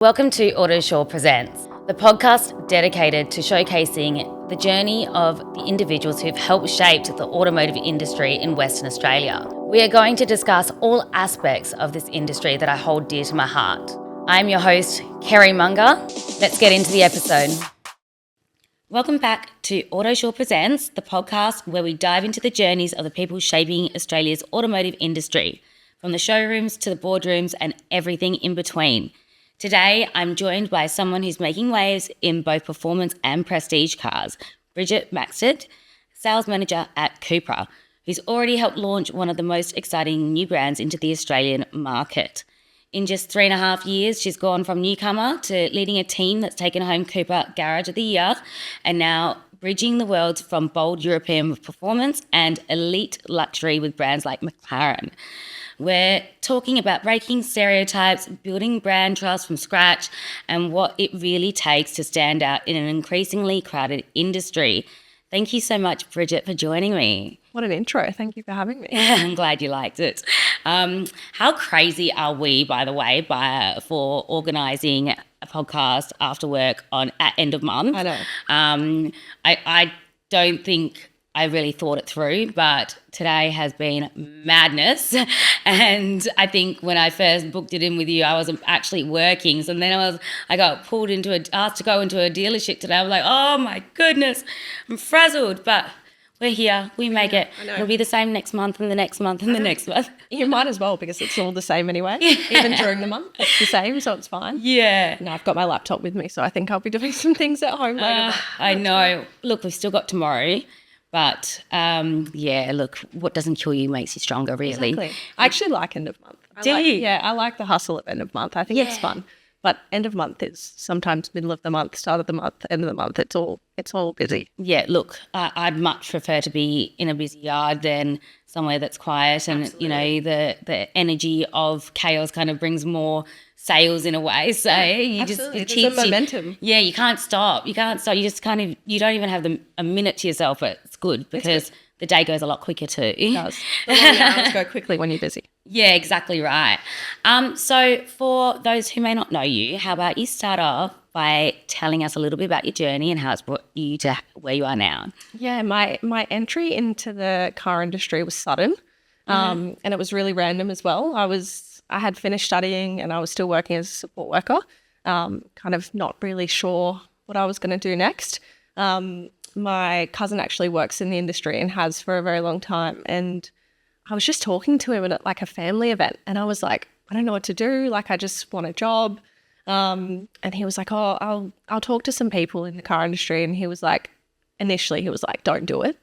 Welcome to Autosure Presents, the podcast dedicated to showcasing the journey of the individuals who've helped shape the automotive industry in Western Australia. We are going to discuss all aspects of this industry that I hold dear to my heart. I'm your host, Kerri Mungar. Let's get into the episode. Welcome back to Autosure Presents, the podcast where we dive into the journeys of the people shaping Australia's automotive industry, from the showrooms to the boardrooms and everything in between. Today, I'm joined by someone who's making waves in both performance and prestige cars, Bridgette Maxted, sales manager at CUPRA, who's already helped launch one of the most exciting new brands into the Australian market. In just 3.5 years, she's gone from newcomer to leading a team that's taken home CUPRA Garage of the Year and now bridging the world from bold European performance and elite luxury with brands like McLaren. We're talking about breaking stereotypes, building brand trust from scratch, and what it really takes to stand out in an increasingly crowded industry. Thank you so much, Bridgette, for joining me. What an intro. Thank you for having me. I'm glad you liked it. How crazy are we, by the way, for organising a podcast after work at end of month? I know. I don't think I really thought it through, but today has been madness. And I think when I first booked it in with you, I wasn't actually working. So then I got asked to go into a dealership today. I was like, oh my goodness, I'm frazzled. But we're here, we make it. It'll be the same next month and the next month and the next month. You might as well, because it's all the same anyway. Even during the month, it's the same, so it's fine. Yeah. No, I've got my laptop with me, so I think I'll be doing some things at home later. I know. Look, we've still got tomorrow. But, look, what doesn't kill you makes you stronger, really. Exactly. I actually like end of month. Do you? Yeah, I like the hustle of end of month. I think it's fun. But end of month is sometimes middle of the month, start of the month, end of the month. It's all busy. Yeah, look, I'd much prefer to be in a busy yard than somewhere that's quiet. And, Absolutely. the energy of chaos kind of brings more sales in a way. So it There's keeps a momentum. you can't stop. You can't stop. You just you don't even have a minute to yourself, but it's good because the day goes a lot quicker too. It does. The long hours go quickly when you're busy. Yeah, exactly right. So for those who may not know you, how about you start off by telling us a little bit about your journey and how it's brought you to where you are now? Yeah, my entry into the car industry was sudden, and it was really random as well. I had finished studying and I was still working as a support worker, kind of not really sure what I was going to do next. My cousin actually works in the industry and has for a very long time, and I was just talking to him at like a family event, and I was like, I don't know what to do. Like, I just want a job. And he was like, oh, I'll talk to some people in the car industry. And initially he was like, don't do it.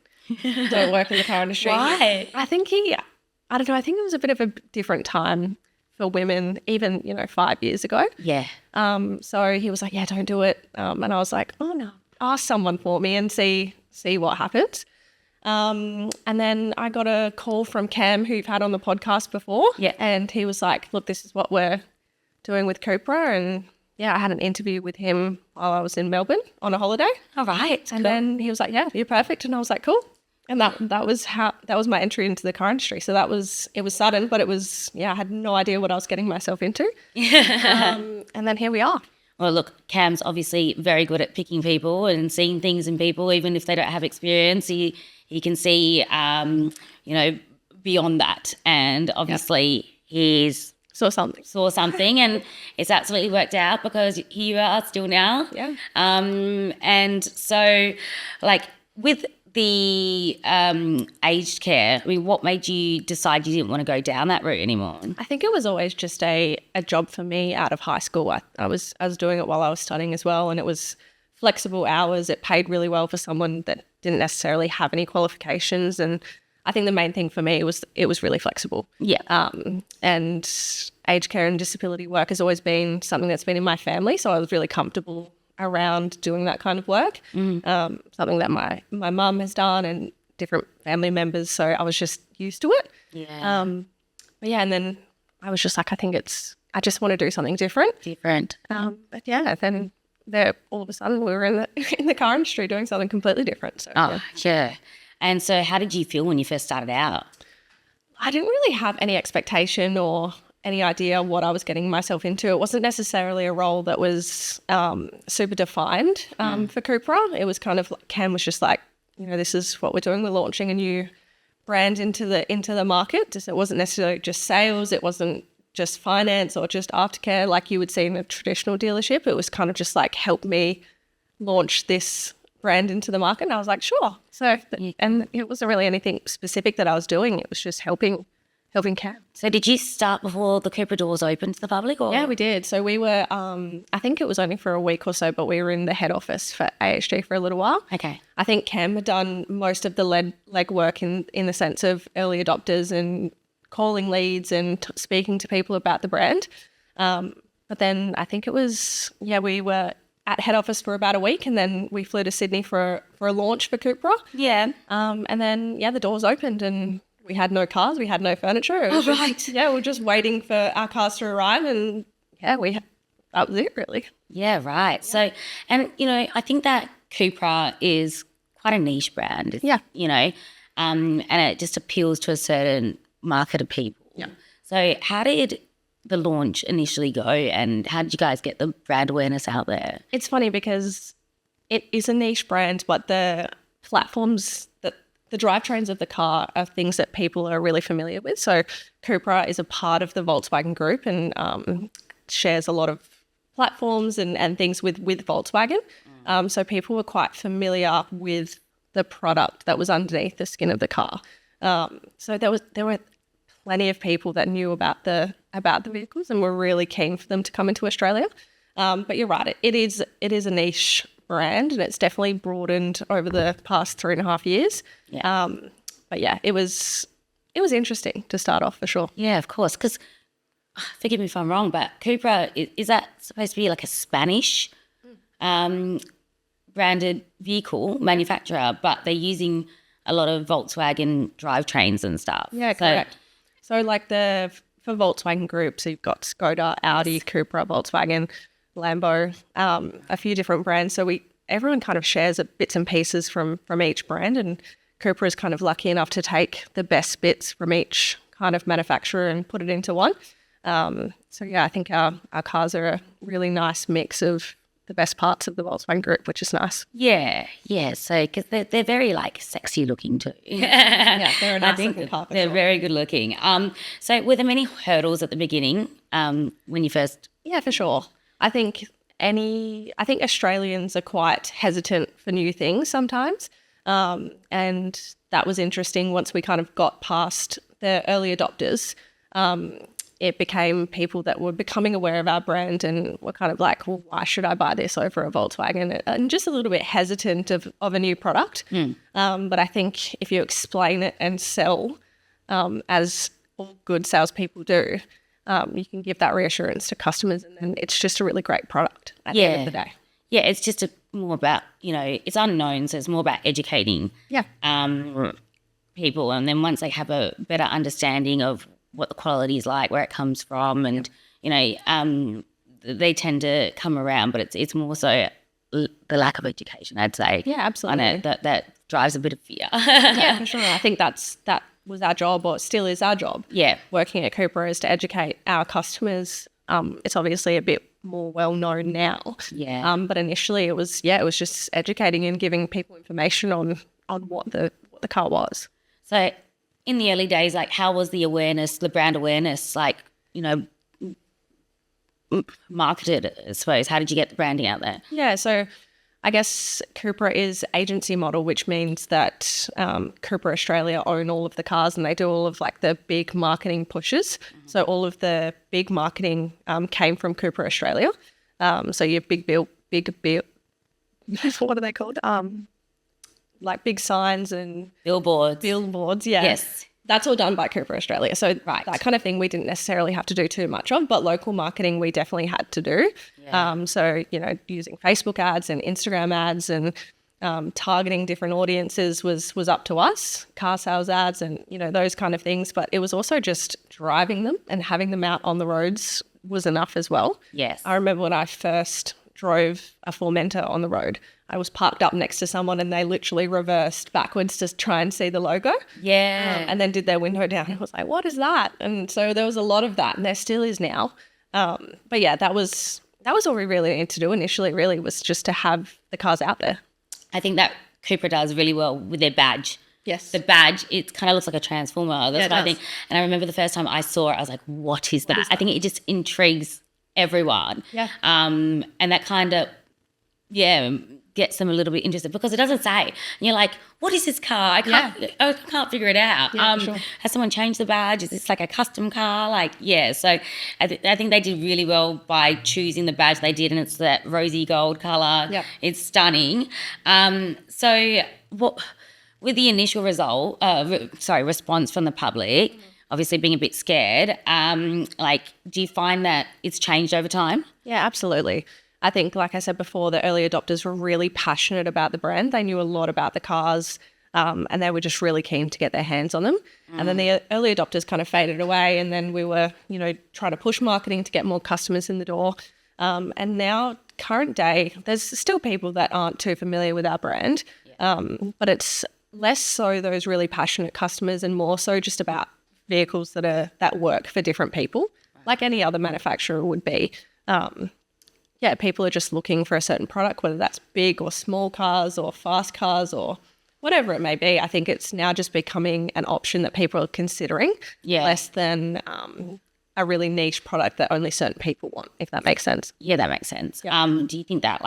Don't work in the car industry. Why? I think I don't know. I think it was a bit of a different time for women, even, 5 years ago. Yeah. So he was like, yeah, don't do it. And I was like, oh no, ask someone for me and see what happens. And then I got a call from Cam, who you've had on the podcast before. Yeah. And he was like, look, this is what we're doing with CUPRA. And yeah, I had an interview with him while I was in Melbourne on a holiday. All right. And then he was like, yeah, you're perfect. And I was like, cool. And that was my entry into the car industry. So it was sudden, but it was, I had no idea what I was getting myself into. And then here we are. Well, look, Cam's obviously very good at picking people and seeing things in people, even if they don't have experience. He can see, beyond that. And obviously he's saw something and it's absolutely worked out because here you are still now. Yeah. And so, like, with the aged care, I mean, what made you decide you didn't want to go down that route anymore? I think it was always just a job for me out of high school. I was doing it while I was studying as well, and it was flexible hours. It paid really well for someone that didn't necessarily have any qualifications, and I think the main thing for me was it was really flexible. Yeah. And aged care and disability work has always been something that's been in my family, so I was really comfortable around doing that kind of work. Something that my mum has done and different family members, so I was just used to it. Yeah. And then I was just like, I just want to do something different. But yeah, then all of a sudden we were in the car industry doing something completely different. So yeah. And so how did you feel when you first started out? I didn't really have any expectation or any idea what I was getting myself into. It wasn't necessarily a role that was super defined for CUPRA. It was kind of like, Cam was just like, this is what we're doing. We're launching a new brand into the market. It wasn't necessarily just sales. It wasn't just finance or just aftercare like you would see in a traditional dealership. It was kind of just like, help me launch this brand into the market. And I was like, sure. So, and it wasn't really anything specific that I was doing. It was just helping Cam. So did you start before the CUPRA doors opened to the public? Or? Yeah, we did. So we were, I think it was only for a week or so, but we were in the head office for AHG for a little while. Okay. I think Cam had done most of the legwork in the sense of early adopters and calling leads and speaking to people about the brand. But then I think it was, we were at head office for about a week, and then we flew to Sydney for a launch for CUPRA. Yeah. And then, the doors opened and we had no cars, we had no furniture. It was right. We were just waiting for our cars to arrive, and that was it really. Yeah, right. So, and, I think that CUPRA is quite a niche brand. Yeah. And it just appeals to a certain market of people. Yeah. So how did the launch initially go, and how did you guys get the brand awareness out there? It's funny because it is a niche brand, but the platforms that the drivetrains of the car are things that people are really familiar with. So CUPRA is a part of the Volkswagen Group and shares a lot of platforms and things with Volkswagen. So people were quite familiar with the product that was underneath the skin of the car. So there were plenty of people that knew about the vehicles and were really keen for them to come into Australia. But you're right, it is a niche brand, and it's definitely broadened over the past 3.5 years. Yeah. But it was interesting to start off for sure. Yeah, of course. Because forgive me if I'm wrong, but CUPRA is that supposed to be like a Spanish branded vehicle manufacturer, but they're using a lot of Volkswagen drivetrains and stuff. Yeah, correct. So like for Volkswagen Group, so you've got Skoda, Audi, CUPRA, Volkswagen, Lambo, a few different brands. So everyone kind of shares bits and pieces from each brand, and CUPRA is kind of lucky enough to take the best bits from each kind of manufacturer and put it into one. I think our cars are a really nice mix of the best parts of the Volkswagen Group, which is nice. Yeah. So because they're very like sexy looking too. Yeah, they're a nice looking car. They're very good looking. So were there many hurdles at the beginning when you first? Yeah, for sure. I think Australians are quite hesitant for new things sometimes. And that was interesting once we kind of got past the early adopters. It became people that were becoming aware of our brand and were kind of like, well, why should I buy this over a Volkswagen? And just a little bit hesitant of a new product. But I think if you explain it and sell, as all good salespeople do, you can give that reassurance to customers, and then it's just a really great product at the end of the day. Yeah, it's just more about, it's unknown, so it's more about educating people. And then once they have a better understanding of what the quality is like, where it comes from, and, they tend to come around, but it's more so the lack of education, I'd say. Yeah, absolutely. On it, that drives a bit of fear. Yeah, for sure. I think that was our job, or still is our job. Yeah. Working at CUPRA is to educate our customers. It's obviously a bit more well known now. Yeah. But initially it was just educating and giving people information on what the car was. So in the early days, like how was the brand awareness, marketed, I suppose? How did you get the branding out there? Yeah, so I guess CUPRA is agency model, which means that CUPRA Australia own all of the cars, and they do all of like the big marketing pushes. Mm-hmm. So all of the big marketing came from CUPRA Australia. So your big bill, what are they called? Like big signs and billboards. Yeah. Yes. That's all done by CUPRA Australia. So that kind of thing we didn't necessarily have to do too much of, but local marketing we definitely had to do. Yeah. So, using Facebook ads and Instagram ads and targeting different audiences was up to us, car sales ads and, those kind of things. But it was also just driving them and having them out on the roads was enough as well. Yes. I remember when I first drove a Formentor on the road. I was parked up next to someone and they literally reversed backwards to try and see the logo. Yeah. And then did their window down. I was like, what is that? And so there was a lot of that, and there still is now. But yeah, that was all we really needed to do initially, really, was just to have the cars out there. I think that CUPRA does really well with their badge. Yes. The badge, it kind of looks like a transformer. That's what I think. And I remember the first time I saw it, I was like, what is that? I think it just intrigues everyone. Yeah. And that kind of, gets them a little bit interested, because it doesn't say. And you're like, what is this car? I can't figure it out. Yeah, sure. Has someone changed the badge? Is this like a custom car? So I think they did really well by choosing the badge they did, and it's that rosy gold colour. Yep. It's stunning. So what, with the initial response from the public, obviously being a bit scared, do you find that it's changed over time? Yeah, absolutely. I think, like I said before, the early adopters were really passionate about the brand. They knew a lot about the cars, and they were just really keen to get their hands on them. And then the early adopters kind of faded away, and then we were, trying to push marketing to get more customers in the door. And now, current day, there's still people that aren't too familiar with our brand, but it's less so those really passionate customers and more so just about vehicles that work for different people, like any other manufacturer would be. People are just looking for a certain product, whether that's big or small cars or fast cars or whatever it may be. I think it's now just becoming an option that people are considering, less than a really niche product that only certain people want, if that makes sense. Yeah, that makes sense. Yeah. Do you think that,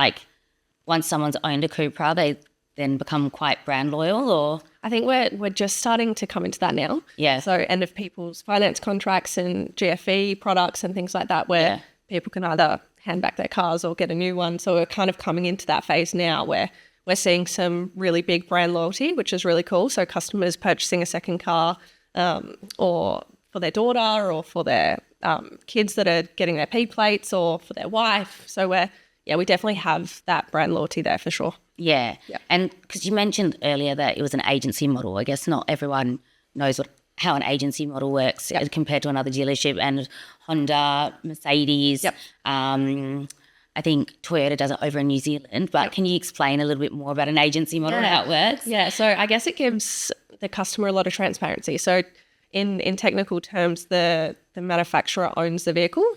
once someone's owned a CUPRA, they then become quite brand loyal, or? I think we're just starting to come into that now. Yeah. So end of people's finance contracts and GFE products and things like that, where people can either hand back their cars or get a new one. So we're kind of coming into that phase now where we're seeing some really big brand loyalty, which is really cool. So customers purchasing a second car or for their daughter or for their kids that are getting their P plates or for their wife. So we definitely have that brand loyalty there for sure. Yeah. And because you mentioned earlier that it was an agency model, I guess not everyone knows how an agency model works compared to another dealership, and Honda, Mercedes. I think Toyota does it over in New Zealand, but can you explain a little bit more about an agency model and how it works? Yeah, so I guess it gives the customer a lot of transparency. So in technical terms, the manufacturer owns the vehicle.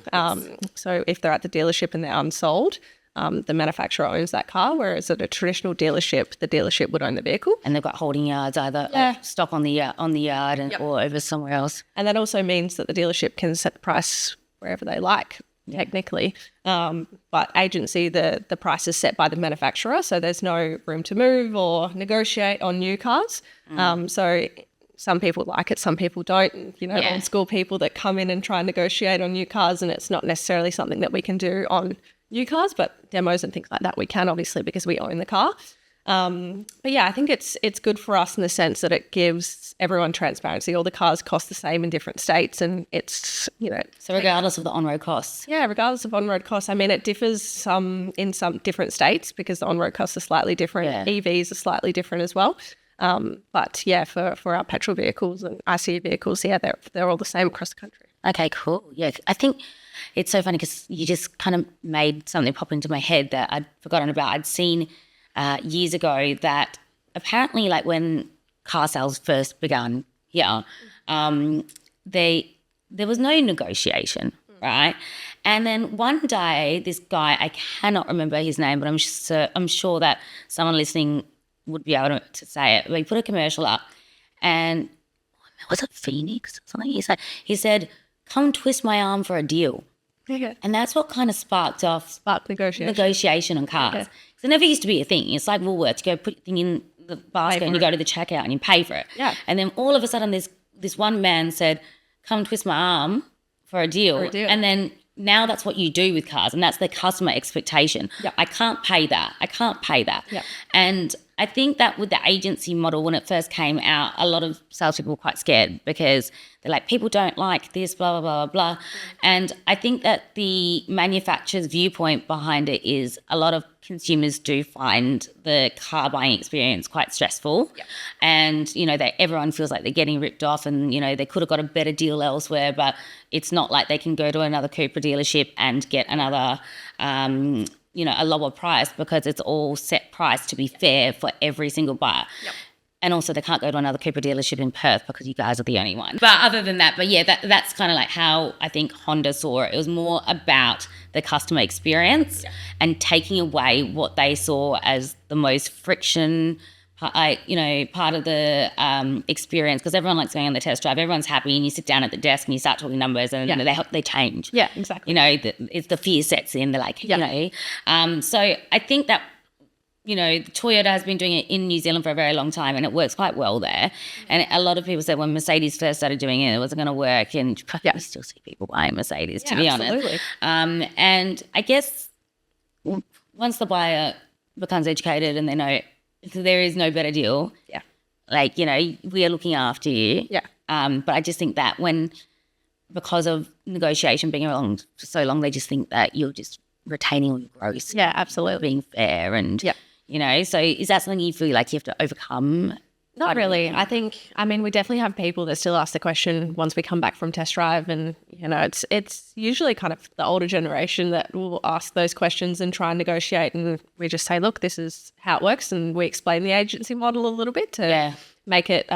So if they're at the dealership and they're unsold, the manufacturer owns that car, whereas at a traditional dealership, the dealership would own the vehicle. And they've got holding yards, either stock on the yard or over somewhere else. And that also means that the dealership can set the price wherever they like, technically. But agency, the price is set by the manufacturer, so there's no room to move or negotiate on new cars. So some people like it, some people don't. Old school people that come in and try and negotiate on new cars, and it's not necessarily something that we can do on new cars, but demos and things like that we can, obviously, because we own the car. But I think it's good for us in the sense that it gives everyone transparency. All the cars cost the same in different states, and it's, So regardless of the on-road costs? Yeah, regardless of on-road costs. I mean, it differs in some different states because the on-road costs are slightly different. EVs are slightly different as well. But for our petrol vehicles and ICE vehicles, they're all the same across the country. Okay, cool. Yeah, I think it's so funny because you just kind of made something pop into my head that I'd forgotten about. I'd seen years ago that apparently, when car sales first began here, there was no negotiation, right? And then one day, this guy, I cannot remember his name, but I'm sure that someone listening would be able to say it. But he put a commercial up, and was it Phoenix or something? He said, "Come twist my arm for a deal." Yeah. And that's what kind of sparked negotiation on cars. Yeah. So it never used to be a thing. It's like Woolworths. You go put your thing in the basket and you go to the checkout and you pay for it. Yeah. And then all of a sudden this one man said, "Come twist my arm for a deal." And then now that's what you do with cars, and that's the customer expectation. Yep. I can't pay that. Yep. And I think that with the agency model, when it first came out, a lot of salespeople were quite scared because they're like, people don't like this, blah, blah, blah, blah. And I think that the manufacturer's viewpoint behind it is a lot of consumers do find the car buying experience quite stressful. Yep. And, everyone feels like they're getting ripped off and, they could have got a better deal elsewhere, but it's not like they can go to another CUPRA dealership and get another a lower price because it's all set price to be fair for every single buyer. Yep. And also they can't go to another CUPRA dealership in Perth because you guys are the only one. But other than that, that's kind of like how I think Honda saw it. It was more about the customer experience and taking away what they saw as the most friction, part of the experience, because everyone likes going on the test drive. Everyone's happy and you sit down at the desk and you start talking numbers and they change. Yeah, exactly. It's the fear sets in. They're like, so I think that, Toyota has been doing it in New Zealand for a very long time and it works quite well there. And a lot of people said when Mercedes first started doing it, it wasn't going to work. And you still see people buying Mercedes, to be honest. And I guess once the buyer becomes educated and they know there is no better deal, we are looking after you. Yeah. But I just think that because of negotiation being around for so long, they just think that you're just retaining all your gross. Yeah, absolutely. Being fair and, so is that something you feel like you have to overcome? Not really. We definitely have people that still ask the question once we come back from test drive and, it's usually kind of the older generation that will ask those questions and try and negotiate, and we just say, look, this is how it works, and we explain the agency model a little bit to make it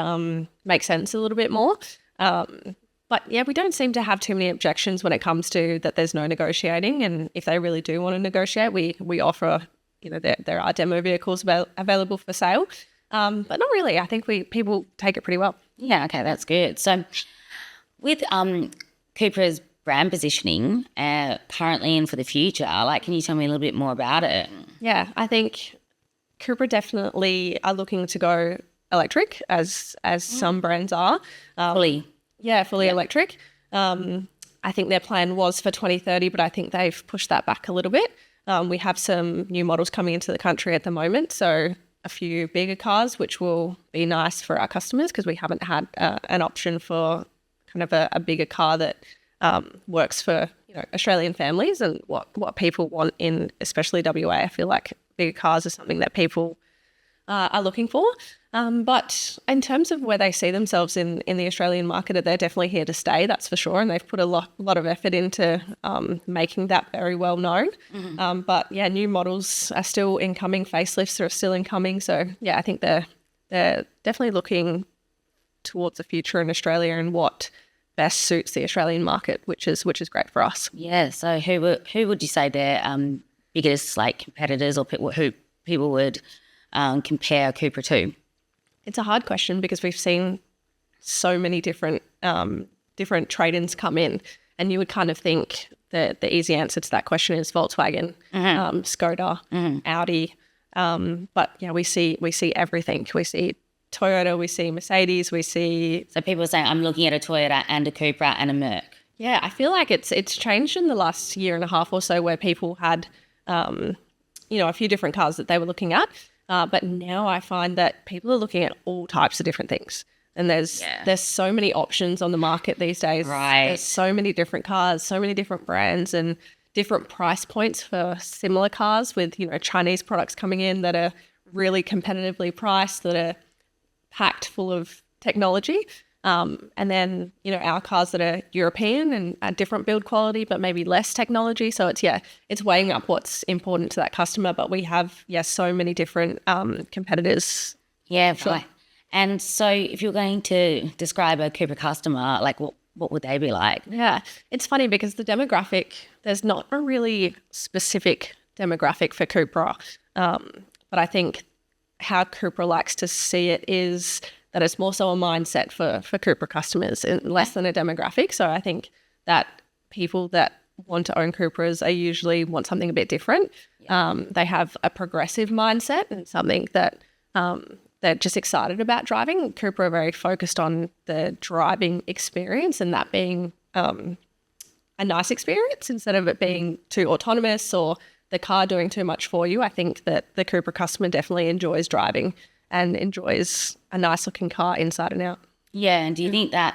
make sense a little bit more. But we don't seem to have too many objections when it comes to that there's no negotiating, and if they really do want to negotiate, we offer, there are demo vehicles available for sale. But not really. I think people take it pretty well. Yeah, okay, that's good. So with CUPRA's brand positioning currently and for the future, can you tell me a little bit more about it? Yeah, I think CUPRA definitely are looking to go electric as some brands are. Fully Electric. I think their plan was for 2030, but I think they've pushed that back a little bit. We have some new models coming into the country at the moment, so a few bigger cars, which will be nice for our customers because we haven't had an option for kind of a bigger car that works for Australian families and what people want in especially WA. I feel like bigger cars are something that people are looking for. But in terms of where they see themselves in the Australian market, they're definitely here to stay, that's for sure. And they've put a lot of effort into making that very well known. Mm-hmm. But new models are still incoming, facelifts are still incoming. So I think they're definitely looking towards the future in Australia and what best suits the Australian market, which is great for us. Yeah. So who would you say their biggest competitors or who people would compare CUPRA to? It's a hard question because we've seen so many different trade-ins come in, and you would kind of think that the easy answer to that question is Volkswagen, Skoda, Audi. But we see everything. We see Toyota, we see Mercedes, we see. So people are saying, I'm looking at a Toyota and a CUPRA and a Merc. Yeah, I feel like it's changed in the last year and a half or so, where people had a few different cars that they were looking at. But now I find that people are looking at all types of different things. And there's so many options on the market these days. Right. There's so many different cars, so many different brands and different price points for similar cars with, Chinese products coming in that are really competitively priced, that are packed full of technology. And then, our cars that are European and a different build quality, but maybe less technology. So it's weighing up what's important to that customer. But we have, so many different competitors. Yeah, sure. And so if you're going to describe a CUPRA customer, what would they be like? Yeah, it's funny because the demographic, there's not a really specific demographic for CUPRA. But I think how CUPRA likes to see it is that it's more so a mindset for CUPRA customers and less than a demographic. So I think that people that want to own CUPRAs are usually want something a bit different. Yeah. They have a progressive mindset and something that they're just excited about driving. CUPRA are very focused on the driving experience and that being a nice experience instead of it being too autonomous or the car doing too much for you. I think that the CUPRA customer definitely enjoys driving and enjoys a nice looking car inside and out. Yeah, and do you think that,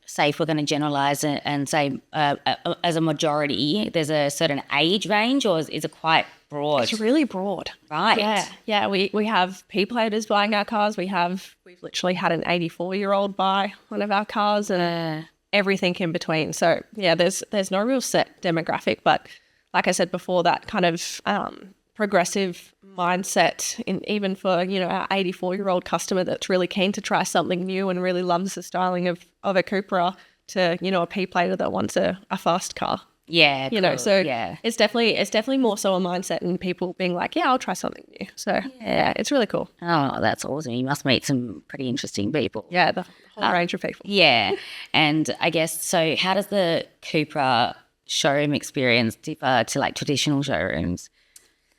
say if we're going to generalise and say as a majority, there's a certain age range, or is it quite broad? It's really broad. Right. Yeah, we have P-platers buying our cars. We've literally had an 84-year-old buy one of our cars and everything in between. So, there's no real set demographic, but like I said before, that kind of progressive mindset even for, our 84-year-old customer that's really keen to try something new and really loves the styling of a CUPRA to, a P-plater that wants a fast car. Yeah. Cool. So yeah. it's definitely more so a mindset and people being like, yeah, I'll try something new. So yeah, it's really cool. Oh, that's awesome. You must meet some pretty interesting people. Yeah, the whole range of people. Yeah. And I guess, so how does the CUPRA showroom experience differ to like traditional showrooms?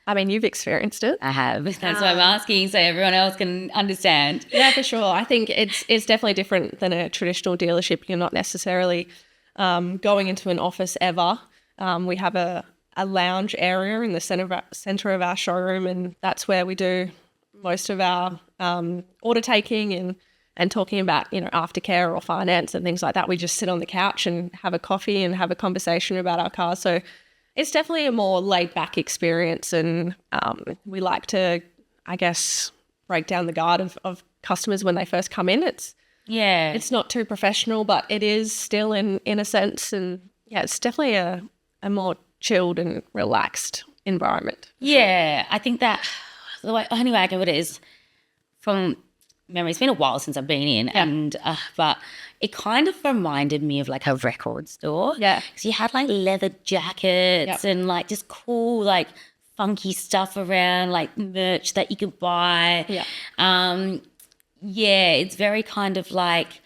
I mean, you've experienced it. I have. That's why I'm asking, so everyone else can understand. Yeah, for sure. I think it's definitely different than a traditional dealership. You're not necessarily going into an office ever. We have a lounge area in the center of our showroom, and that's where we do most of our order taking and talking about, aftercare or finance and things like that. We just sit on the couch and have a coffee and have a conversation about our cars. So it's definitely a more laid back experience, and we like to, I guess, break down the guard of customers when they first come in. It's not too professional, but it is still in a sense, and yeah, it's definitely a more chilled and relaxed environment. Yeah, I think that the only way I can put it is from memory. It's been a while since I've been in, and but it kind of reminded me of like a record store. Yeah, because you had like leather jackets and like just cool like funky stuff around, like merch that you could buy. Yeah, it's very kind of like,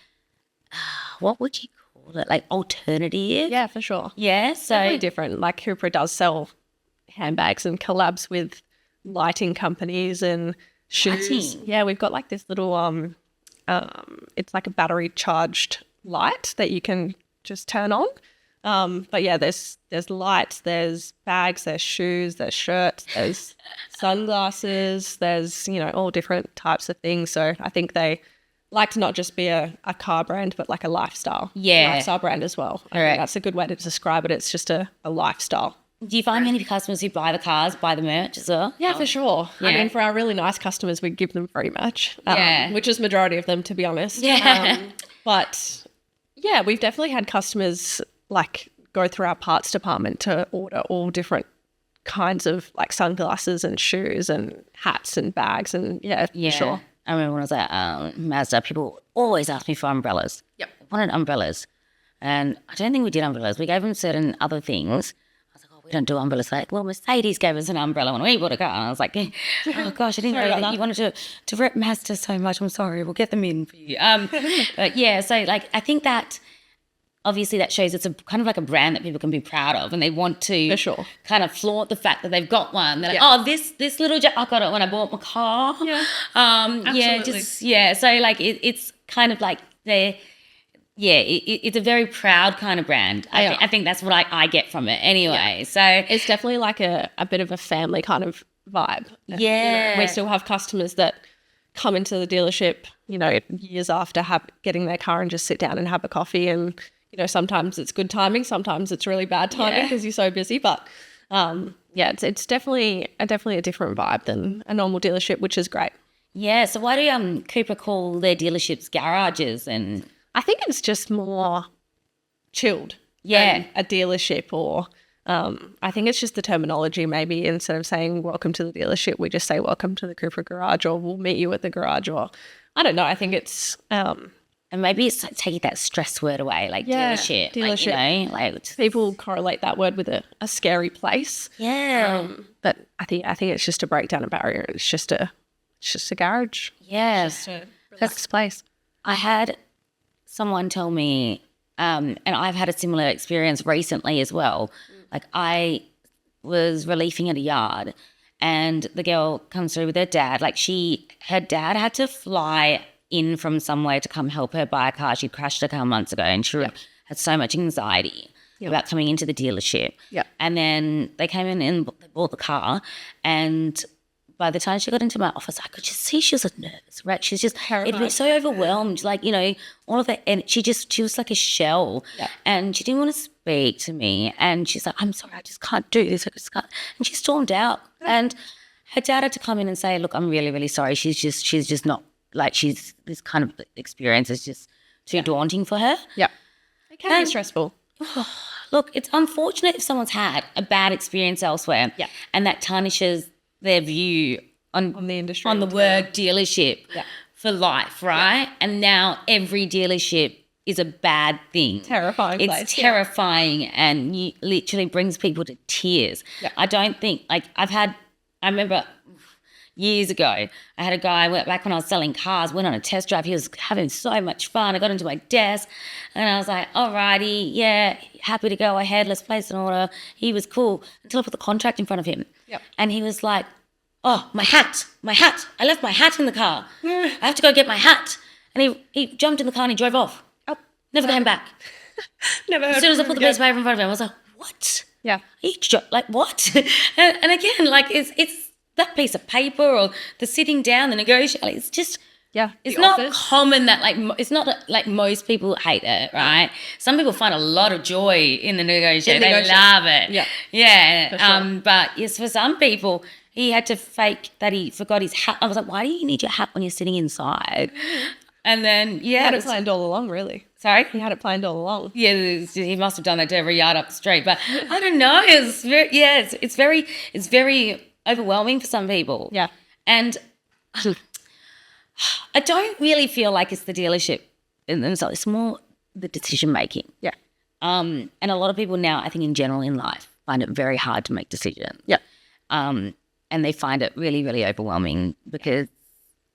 what would you call it? Like alternative? Yeah, for sure. Yeah, so definitely different. Like CUPRA does sell handbags and collabs with lighting companies and shoes. Lighting? Yeah, we've got like this little it's like a battery charged light that you can just turn on. But yeah, there's lights, there's bags, there's shoes, there's shirts, there's sunglasses, there's, all different types of things. So I think they like to not just be a car brand, but like a lifestyle brand as well. I think that's a good way to describe it. It's just a lifestyle. Do you find many customers who buy the cars buy the merch as well? Yeah, for sure. Yeah. I mean, for our really nice customers, we give them free merch, which is majority of them, to be honest. Yeah. But yeah, we've definitely had customers like go through our parts department to order all different kinds of like sunglasses and shoes and hats and bags, and for sure. I remember when I was at Mazda, people always asked me for umbrellas. Yep. They wanted umbrellas. And I don't think we did umbrellas. We gave them certain other things. I was like, we don't do umbrellas. Like, well, Mercedes gave us an umbrella when we bought a car. And I was like, oh gosh, I didn't know that you wanted to rep Mazda so much. I'm sorry. We'll get them in for you. But yeah, so like I think that obviously that shows it's a kind of like a brand that people can be proud of, and they want to for sure kind of flaunt the fact that they've got one. They're like, this little I got it when I bought my car. Yeah. Absolutely. So like it's kind of like it's a very proud kind of brand. I think that's what I get from it anyway. Yeah. So it's definitely like a bit of a family kind of vibe. Yeah. We still have customers that come into the dealership, years after getting their car and just sit down and have a coffee, and sometimes it's good timing, sometimes it's really bad timing because you're so busy. But it's definitely a different vibe than a normal dealership, which is great. Yeah. So why do CUPRA call their dealerships garages? And I think it's just more chilled. Yeah. A dealership, or I think it's just the terminology. Maybe instead of saying welcome to the dealership, we just say welcome to the CUPRA garage, or we'll meet you at the garage, or I don't know. I think it's and maybe it's like taking that stress word away, like dealership. Like, people correlate that word with a scary place. Yeah. But I think it's just to break down a barrier. It's just a garage. Yeah. It's just a relaxed place. I had someone tell me, and I've had a similar experience recently as well. Like I was reliefing at a yard, and the girl comes through with her dad. Like her dad had to fly in from somewhere to come help her buy a car. She'd crashed a car months ago, and she had so much anxiety about coming into the dealership. Yeah. And then they came in and they bought the car, and by the time she got into my office, I could just see she was a nervous wreck. She's just it'd been so overwhelmed, like, all of that. And she was like a shell, and she didn't want to speak to me. And she's like, I'm sorry, I just can't do this. I just can't. And she stormed out. And her dad had to come in and say, look, I'm really, really sorry. She's just not, like, this kind of experience is just too daunting for her. Yeah. It can be stressful. look, it's unfortunate if someone's had a bad experience elsewhere and that tarnishes their view on the industry, on the word dealership for life, right? And now every dealership is a bad thing. Terrifying It's place. terrifying and you literally brings people to tears. I don't think, like, I remember years ago, I had a guy, back when I was selling cars, went on a test drive. He was having so much fun. I got into my desk and I was like, alrighty, yeah, happy to go ahead. Let's place an order. He was cool until I put the contract in front of him. And he was like, oh, my hat. I left my hat in the car. I have to go get my hat. And he jumped in the car and he drove off. Never came back. Never heard As soon as I of put him the piece of again. paper in front of him, I was like, what? Yeah. Like, what? and again, like, it's that piece of paper or the sitting down, the negotiation. Like, it's just, it's not common that, like, it's not like most people hate it, right? Some people find a lot of joy in the negotiation. They love it. Yeah. Sure. But yes, for some people, he had to fake that he forgot his hat. I was like, why do you need your hat when you're sitting inside? And then, He had it planned all along, really. Sorry? He had it planned all along. Yeah, he must have done that to every yard up the street. But I don't know. It's very overwhelming for some people. Yeah. And I don't really feel like it's the dealership in themselves. It's more the decision making. Yeah. And a lot of people now, I think in general in life, find it very hard to make decisions. Yeah. And they find it really, really overwhelming because,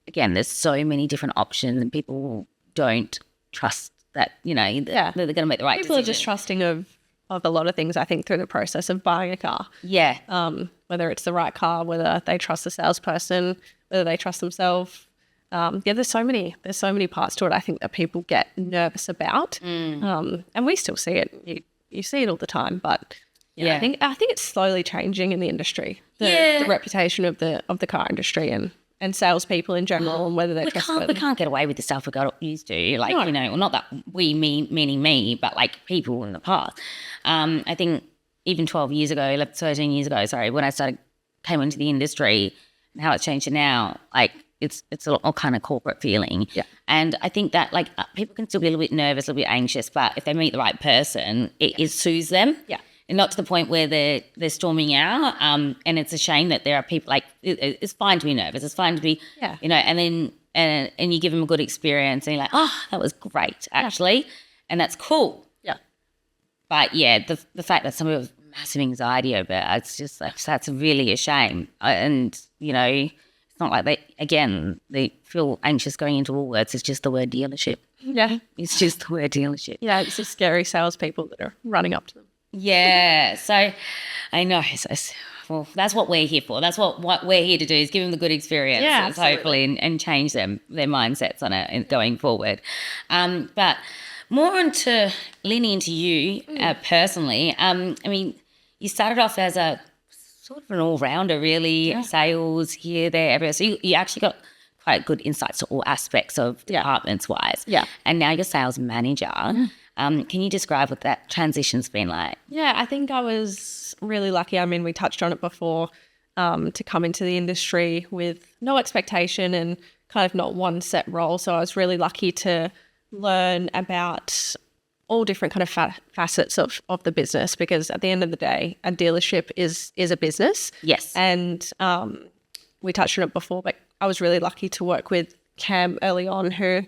again, there's so many different options and people don't trust that, that they're going to make the right decision. People are just trusting of a lot of things, I think, through the process of buying a car. Yeah. Whether it's the right car, whether they trust the salesperson, whether they trust themselves. There's so many parts to it, I think, that people get nervous about. And we still see it. You see it all the time, but I think it's slowly changing in the industry. The reputation of the car industry and salespeople in general, and whether they're trustworthy. We can't get away with the stuff we got used to. Like, well, not that meaning me, but like people in the past. I think even 13 years ago, when I came into the industry and how it's changed to now, like it's all kind of corporate feeling. Yeah. And I think that like people can still be a little bit nervous, a little bit anxious, but if they meet the right person, it soothes them. Yeah. And not to the point where they're storming out. And it's a shame that there are people like it's fine to be nervous. It's fine to be, and then and you give them a good experience and you're like, oh, that was great actually, and that's cool. Yeah. But yeah, the fact that some people have massive anxiety over it, it's just that's really a shame. And it's not like they feel anxious going into Woolworths. It's just the word dealership. Yeah. It's just the word dealership. Yeah, it's just scary salespeople that are running up to them. Yeah, so I know. Well, that's what we're here for. That's what we're here to do is give them the good experiences, hopefully, and change their mindsets on it and going forward. But more leaning into you personally. I mean, you started off as a sort of an all-rounder, really, sales here, there, everywhere. So you actually got quite good insights to all aspects of departments-wise. Yeah. And now you're sales manager. Can you describe what that transition's been like? Yeah, I think I was really lucky. I mean, we touched on it before, to come into the industry with no expectation and kind of not one set role. So I was really lucky to learn about all different kind of facets of the business, because at the end of the day, a dealership is a business. Yes. And we touched on it before, but I was really lucky to work with Cam early on, who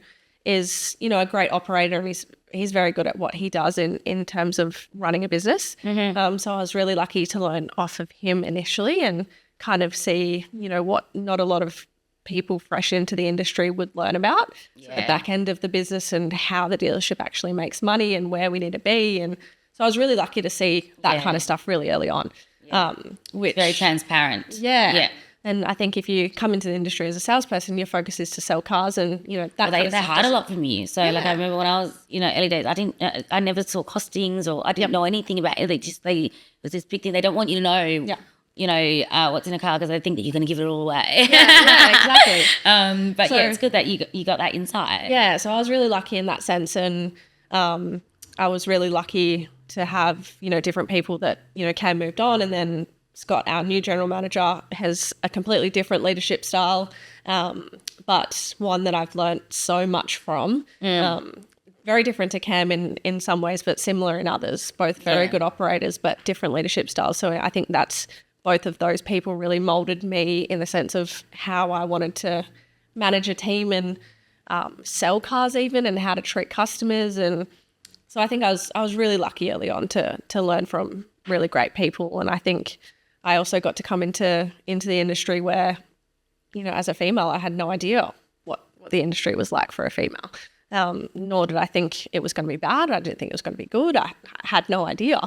is, a great operator, and he's very good at what he does in terms of running a business. Mm-hmm. So I was really lucky to learn off of him initially and kind of see, what not a lot of people fresh into the industry would learn about, the back end of the business and how the dealership actually makes money and where we need to be. And so I was really lucky to see that kind of stuff really early on. Which very transparent. Yeah. And I think if you come into the industry as a salesperson, your focus is to sell cars, and they hide a lot from you. So like I remember when I was early days, I never saw costings or I didn't know anything about it. It was this big thing. They don't want you to know. What's in a car because they think that you're going to give it all away. Exactly. But it's good that you got that insight. Yeah, so I was really lucky in that sense, and I was really lucky to have different people that Cam moved on, and then Scott, our new general manager, has a completely different leadership style, but one that I've learnt so much from. Very very different to Cam in some ways, but similar in others. Both very good operators, but different leadership styles. So I think that's both of those people really molded me in the sense of how I wanted to manage a team and sell cars even, and how to treat customers. And so I think I was really lucky early on to learn from really great people. And I think I also got to come into the industry where, you know, as a female, I had no idea what the industry was like for a female. Nor did I think it was going to be bad. I didn't think it was going to be good. I had no idea.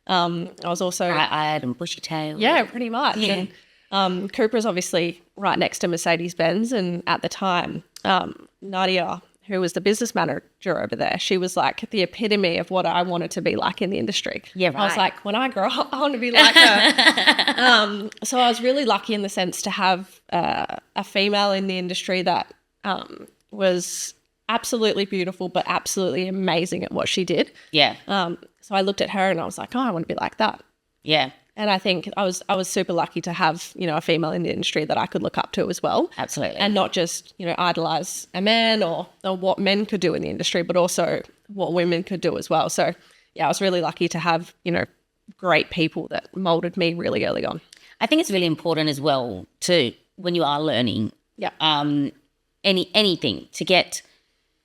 I was also... I had a bushy tail. Yeah, pretty much. Yeah. And CUPRA's obviously right next to Mercedes-Benz. And at the time, Nadia, who was the business manager over there, she was like the epitome of what I wanted to be like in the industry. Yeah, right. I was like, when I grow up, I want to be like her. So I was really lucky in the sense to have a female in the industry that was absolutely beautiful, but absolutely amazing at what she did. Yeah. So I looked at her and I was like, oh, I want to be like that. Yeah. And I think I was super lucky to have, you know, a female in the industry that I could look up to as well. Absolutely. And not just, you know, idolize a man or what men could do in the industry, but also what women could do as well. So, yeah, I was really lucky to have, you know, great people that molded me really early on. I think it's really important as well to, when you are learning anything, to get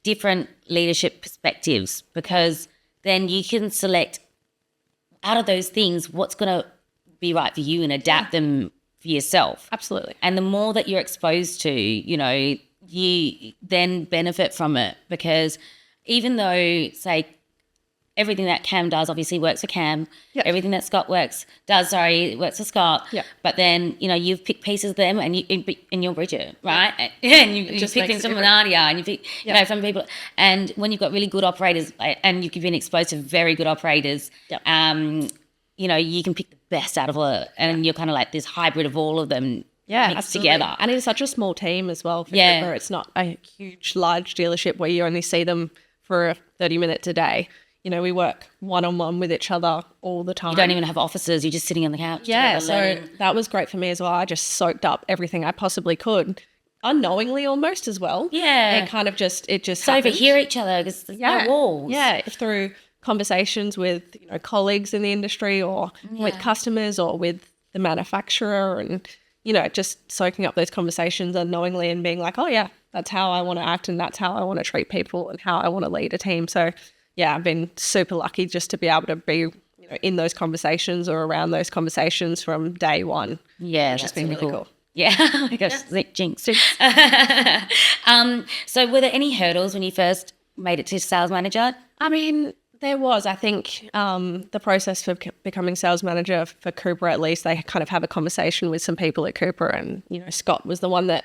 different leadership perspectives, because then you can select out of those things what's going to be right for you and adapt them for yourself. Absolutely. And the more that you're exposed to, you know, you then benefit from it, because even though, say, everything that Cam does obviously works for Cam. Yep. Everything that Scott works for Scott. Yep. But then, you know, you've picked pieces of them and you're Bridgette, right? Yep. And you pick things from Nadia and you pick, you know, from people. And when you've got really good operators and you've been exposed to very good operators, yep. You know, you can pick the best out of it, and you're kind of like this hybrid of all of them. Yeah, mixed together. And it's such a small team as well. For CUPRA. It's not a huge, large dealership where you only see them for 30 minutes a day. You know, we work one-on-one with each other all the time. You don't even have offices. You're just sitting on the couch. Yeah, so that was great for me as well. I just soaked up everything I possibly could, unknowingly almost as well. Yeah. It kind of just so overhear each other because there's no walls. Yeah, through conversations with, you know, colleagues in the industry or with customers or with the manufacturer, and, you know, just soaking up those conversations unknowingly and being like, oh, yeah, that's how I want to act and that's how I want to treat people and how I want to lead a team. So, yeah, I've been super lucky just to be able to be, you know, in those conversations or around those conversations from day one. Yeah, that's been really cool. Yeah, I guess jinx. So were there any hurdles when you first made it to sales manager? I mean, there was. I think the process for becoming sales manager for CUPRA, at least, they kind of have a conversation with some people at CUPRA, and, you know, Scott was the one that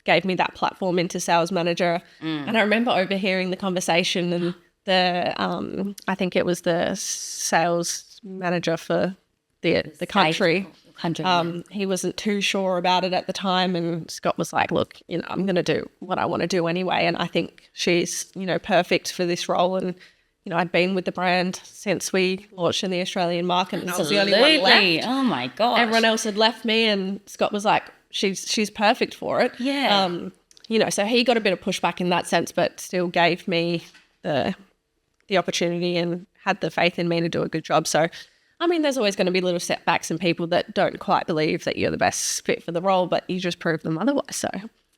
gave me that platform into sales manager. And I remember overhearing the conversation, and I think it was the sales manager for the country. He wasn't too sure about it at the time, and Scott was like, look, you know, I'm going to do what I want to do anyway, and I think she's, you know, perfect for this role. And, you know, I'd been with the brand since we launched in the Australian market, and I was the only one left. Oh my gosh. Everyone else had left me, and Scott was like, she's perfect for it. Yeah. You know, so he got a bit of pushback in that sense, but still gave me the opportunity and had the faith in me to do a good job. So, I mean, there's always going to be little setbacks and people that don't quite believe that you're the best fit for the role, but you just prove them otherwise. So,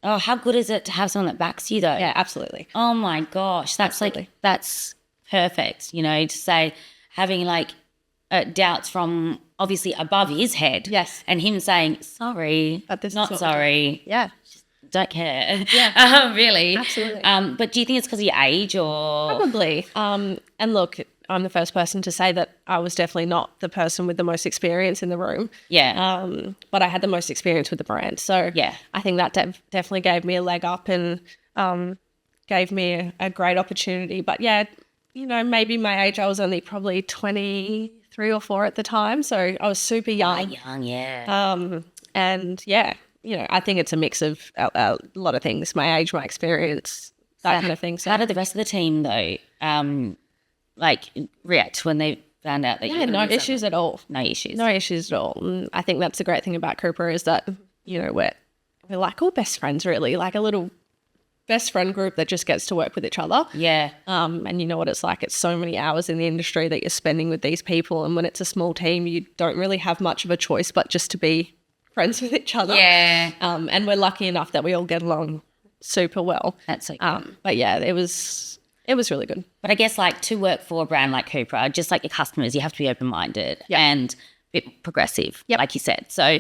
oh, how good is it to have someone that backs you though? Yeah, absolutely. Oh my gosh, that's that's perfect. You know, to say having like doubts from obviously above his head. Yes. And him saying, sorry, but this not sorry. Yeah. Don't care. Yeah. Really. Absolutely. But do you think it's because of your age or? Probably. And look, I'm the first person to say that I was definitely not the person with the most experience in the room. Yeah. But I had the most experience with the brand. So yeah, I think that definitely gave me a leg up and gave me a great opportunity. But yeah, you know, maybe my age, I was only probably 23 or 4 at the time. So I was super young. Quite young, yeah. And yeah, you know, I think it's a mix of a lot of things, my age, my experience, that kind of thing. So how did the rest of the team though, like react when they found out that no issues at all. No issues. No issues at all. And I think that's the great thing about CUPRA is that, you know, we're like all best friends really, like a little best friend group that just gets to work with each other. Yeah. And you know what it's like. It's so many hours in the industry that you're spending with these people. And when it's a small team, you don't really have much of a choice but just to be friends with each other. Yeah. And we're lucky enough that we all get along super well. That's so good. But yeah, it was really good. But I guess like to work for a brand like CUPRA, just like your customers, you have to be open-minded and a bit progressive, like you said. So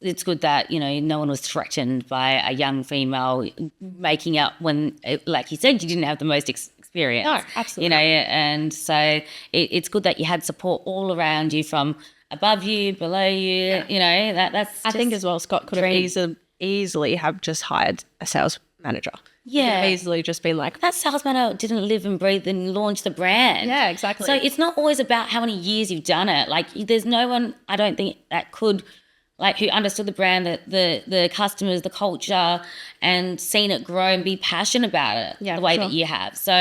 it's good that, you know, no one was threatened by a young female making up when, like you said, you didn't have the most experience. No, absolutely. You know, and so it's good that you had support all around you from above you, below you, you know, that's I think as well, Scott could have easily have just hired a sales manager. Yeah. He could have easily just been like, that sales manager didn't live and breathe and launch the brand. Yeah, exactly. So it's not always about how many years you've done it. Like there's no one, I don't think, that could, like, who understood the brand, the customers, the culture, and seen it grow and be passionate about it the way that you have. So,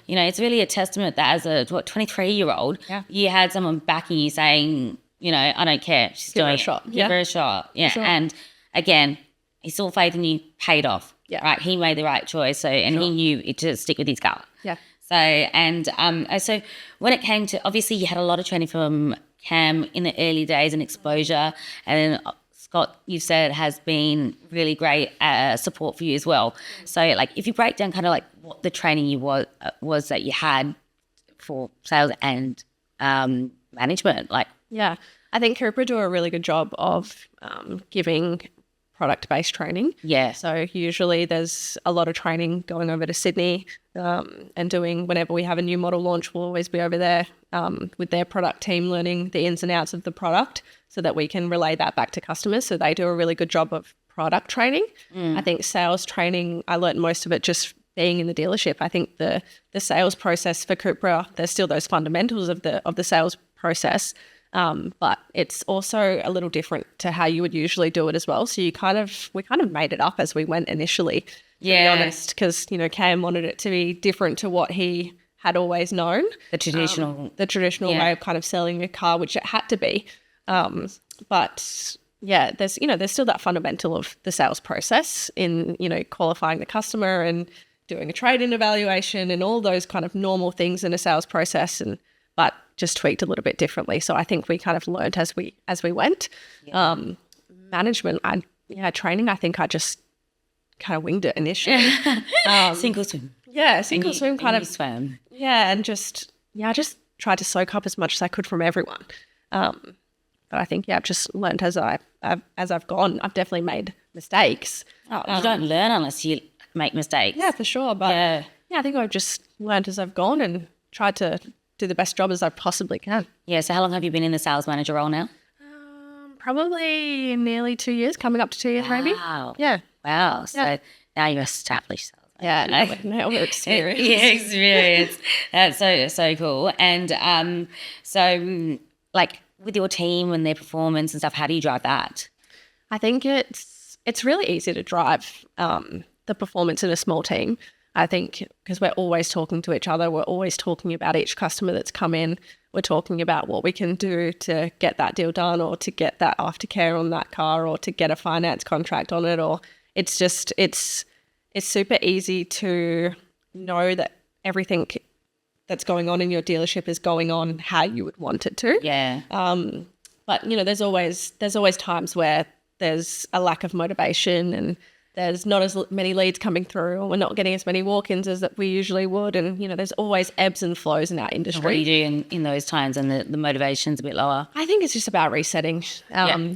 you know, it's really a testament that as a 23-year-old, you had someone backing you saying, you know, I don't care. She's doing it. Give her a shot. Yeah. Sure. And again, he saw faith in you, paid off. Yeah. Right. He made the right choice. So, and he knew it to stick with his gut. Yeah. So, and so when it came to, obviously you had a lot of training from Cam in the early days and exposure, and then Scott, you said, has been really great support for you as well. So, like, if you break down kind of like what the training you was that you had for sales and management, like. Yeah, I think CUPRA do a really good job of giving product-based training. Yeah. So usually there's a lot of training going over to Sydney and doing, whenever we have a new model launch, we'll always be over there with their product team learning the ins and outs of the product so that we can relay that back to customers. So they do a really good job of product training. I think sales training, I learned most of it just being in the dealership. I think the sales process for CUPRA, there's still those fundamentals of the sales process. But it's also a little different to how you would usually do it as well. So we kind of made it up as we went initially, to be honest, because, you know, Cam wanted it to be different to what he had always known. The traditional way of kind of selling a car, which it had to be. But yeah, there's still that fundamental of the sales process in, you know, qualifying the customer and doing a trade-in evaluation and all those kind of normal things in a sales process, but just tweaked a little bit differently. So I think we kind of learned as we went. Management, training, I think I just kind of winged it initially. Single swim. Yeah, single swim kind of swam. Yeah, and I just tried to soak up as much as I could from everyone. But I think I've just learned as I've gone. I've definitely made mistakes. You don't learn unless you make mistakes. Yeah, for sure. But I think I've just learned as I've gone and tried to do the best job as I possibly can. Yeah, so how long have you been in the sales manager role now? Probably nearly 2 years, coming up to 2 years maybe. Wow. Yeah. Wow. So now you're established sales manager. Yeah, now we're experienced. Experience. That's so cool. And so like with your team and their performance and stuff, how do you drive that? I think it's really easy to drive the performance in a small team. I think because we're always talking to each other, we're always talking about each customer that's come in. We're talking about what we can do to get that deal done, or to get that aftercare on that car, or to get a finance contract on it. Or it's super easy to know that everything that's going on in your dealership is going on how you would want it to. Yeah. But you know, there's always times where there's a lack of motivation and there's not as many leads coming through, or we're not getting as many walk-ins as that we usually would. And, you know, there's always ebbs and flows in our industry. What do you do in those times and the motivation's a bit lower? I think it's just about resetting,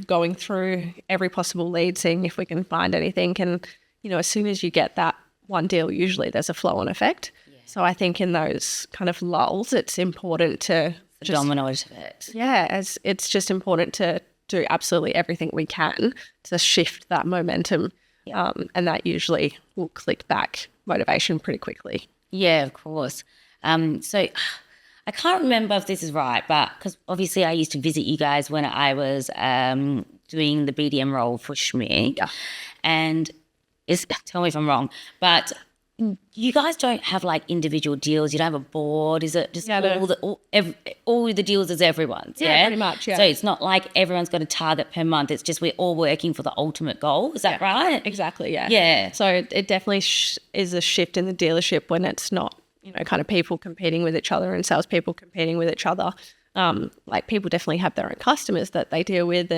going through every possible lead, seeing if we can find anything. And, you know, as soon as you get that one deal, usually there's a flow-on effect. Yeah. So I think in those kind of lulls, it's important to domino effect. Yeah, as it's just important to do absolutely everything we can to shift that momentum. Yeah. And that usually will click back motivation pretty quickly. Yeah, of course. So I can't remember if this is right, but because obviously I used to visit you guys when I was doing the BDM role for Schmick. Yeah. And tell me if I'm wrong, but you guys don't have like individual deals. You don't have a board. Is it just all the deals is everyone's? Yeah, pretty much, yeah. So it's not like everyone's got a target per month. It's just we're all working for the ultimate goal. Is that right? Exactly, yeah. Yeah. So it definitely is a shift in the dealership when it's not, kind of people competing with each other and salespeople competing with each other. Like people definitely have their own customers that they deal with,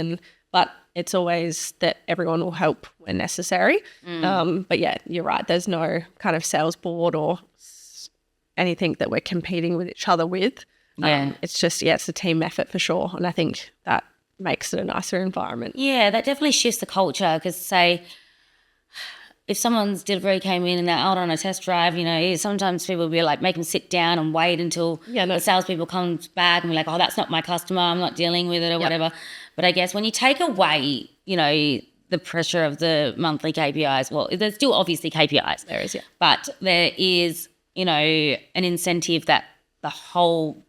but it's always that everyone will help when necessary. But yeah, you're right. There's no kind of sales board or anything that we're competing with each other with. It's just, it's a team effort for sure. And I think that makes it a nicer environment. Yeah, that definitely shifts the culture because say if someone's delivery came in and they're out on a test drive, sometimes people will be like, make them sit down and wait until the salespeople comes back and be like, oh, that's not my customer, I'm not dealing with it or whatever. But I guess when you take away, the pressure of the monthly KPIs, well, there's still obviously KPIs. There is, yeah. But there is, an incentive that the whole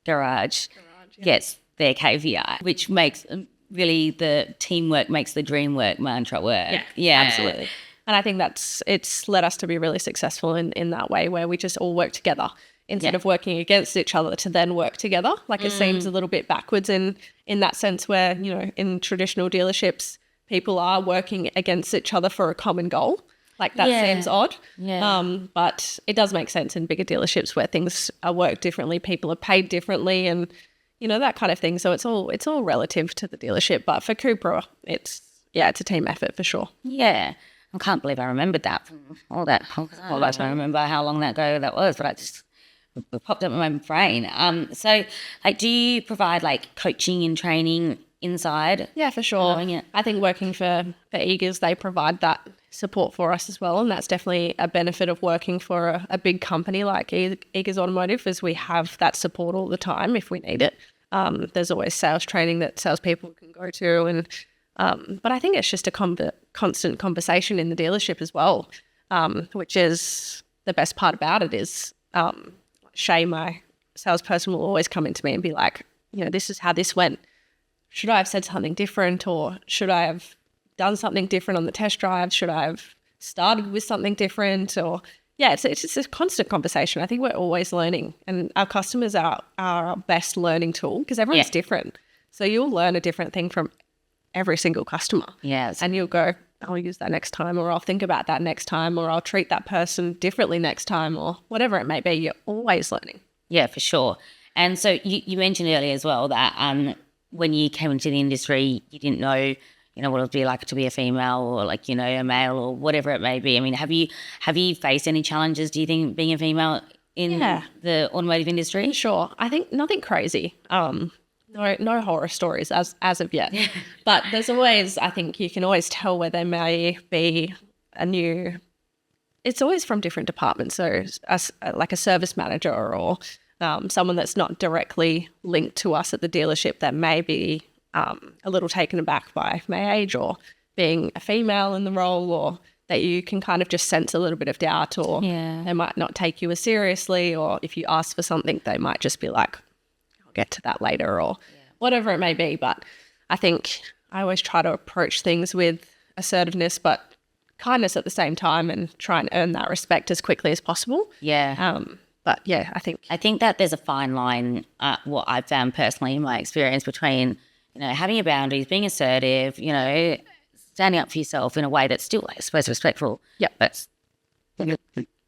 garage gets their KPI, which makes really the teamwork makes the dream work mantra work. Yeah, absolutely. And I think it's led us to be really successful in that way where we just all work together instead of working against each other to then work together. Like it seems a little bit backwards in that sense where, in traditional dealerships, people are working against each other for a common goal. Like that seems odd. Yeah. But it does make sense in bigger dealerships where things are worked differently, people are paid differently and, that kind of thing. So it's all relative to the dealership. But for CUPRA, it's a team effort for sure. Yeah. I can't believe I remembered that from all that. I don't remember how long ago that was, but I just it popped up in my brain. So, like, do you provide like coaching and training inside? Yeah, for sure. I think working for Eagers, they provide that support for us as well, and that's definitely a benefit of working for a big company like Eagers Automotive, is we have that support all the time if we need it. There's always sales training that salespeople can go to, and but I think it's just a constant conversation in the dealership as well, which is the best part about it is Shay, my salesperson, will always come into me and be like, this is how this went. Should I have said something different, or should I have done something different on the test drive? Should I have started with something different? Or it's just a constant conversation. I think we're always learning, and our customers are our best learning tool because everyone's different. So you'll learn a different thing from every single customer. Yes. And you'll go, I'll use that next time, or I'll think about that next time, or I'll treat that person differently next time, or whatever it may be. You're always learning. Yeah, for sure. And so you mentioned earlier as well that when you came into the industry, you didn't know, what it would be like to be a female or like, a male or whatever it may be. I mean, have you faced any challenges, do you think, being a female in the automotive industry? Sure. I think nothing crazy. No horror stories as of yet. But there's always, I think you can always tell where there may be it's always from different departments. So like a service manager or someone that's not directly linked to us at the dealership that may be a little taken aback by my age or being a female in the role, or that you can kind of just sense a little bit of doubt, or they might not take you as seriously, or if you ask for something, they might just be like, I'll get to that later, or whatever it may be. But I think I always try to approach things with assertiveness, but kindness at the same time, and try and earn that respect as quickly as possible. Yeah. But I think that there's a fine line, what I've found personally in my experience, between, having your boundaries, being assertive, standing up for yourself in a way that's still, I suppose, respectful. Yeah. But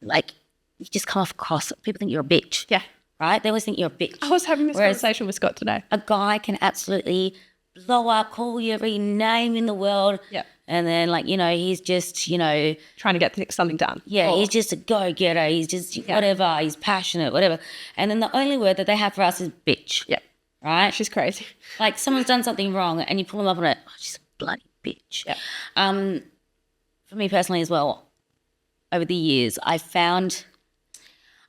like, you just come across, people think you're a bitch. Yeah. Right? They always think you're a bitch. I was having this conversation with Scott today. A guy can absolutely blow up, call you every name in the world. Yeah. And then, he's just, trying to get something done. Yeah, he's just a go-getter. He's just whatever. He's passionate, whatever. And then the only word that they have for us is bitch. Yeah. Right? She's crazy. Like, someone's done something wrong and you pull them up on it. Oh, she's a bloody bitch. Yeah. For me personally as well, over the years, I found,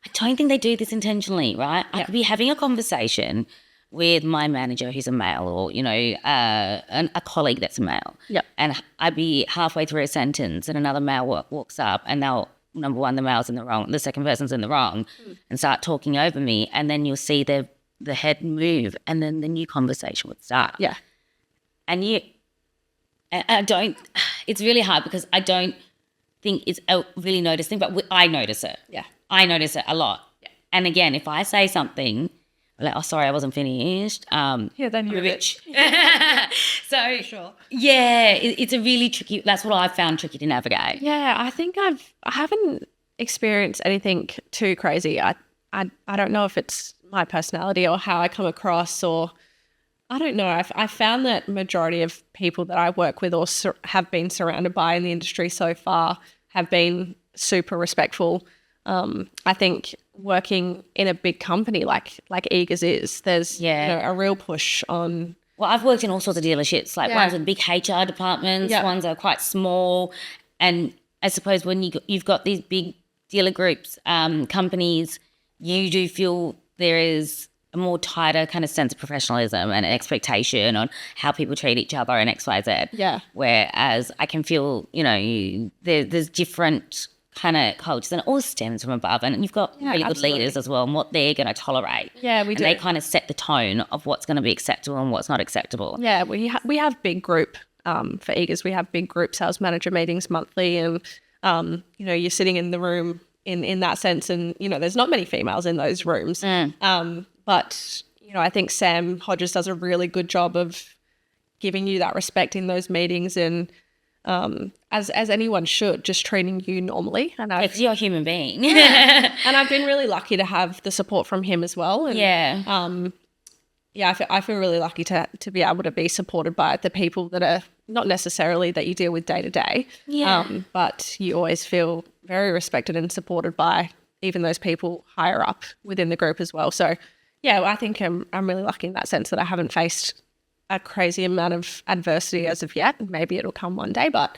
I don't think they do this intentionally, right? I could be having a conversation with my manager who's a male, or, a colleague that's a male. Yeah. And I'd be halfway through a sentence and another male walks up and they'll, number one, the male's in the wrong, the second person's in the wrong, and start talking over me. And then you'll see the head move, and then the new conversation would start. Yeah. And I don't, it's really hard because think it's a really noticed thing, but I notice it. Yeah. I notice it a lot. Yeah. And again, if I say something, like, oh, sorry, I wasn't finished. Then you're a bitch. So, sure. Yeah, it's a really tricky, that's what I've found tricky to navigate. Yeah, I think I haven't experienced anything too crazy. I don't know if it's my personality or how I come across, or I don't know. I found that majority of people that I work with or have been surrounded by in the industry so far have been super respectful. I think working in a big company like Eagers is, there's a real push on. Well, I've worked in all sorts of dealerships, like ones with big HR departments, ones that are quite small, and I suppose when you've got these big dealer groups, companies, you do feel there is a more tighter kind of sense of professionalism and expectation on how people treat each other and X, Y, Z. Yeah. Whereas I can feel, there's different kind of cultures, and it all stems from above, and you've got really good leaders as well, and what they're going to tolerate. Yeah, we do. And they kind of set the tone of what's going to be acceptable and what's not acceptable. Yeah, we have big group for Eagers. We have big group sales manager meetings monthly, and you're sitting in the room in that sense, and there's not many females in those rooms. But I think Sam Hodges does a really good job of giving you that respect in those meetings, and as anyone should, just treating you normally. And because you're a human being. And I've been really lucky to have the support from him as well. And, I feel really lucky to be able to be supported by the people that are not necessarily that you deal with day to day. But you always feel very respected and supported by even those people higher up within the group as well. So, I think I'm really lucky in that sense that I haven't faced a crazy amount of adversity as of yet. Maybe it'll come one day, but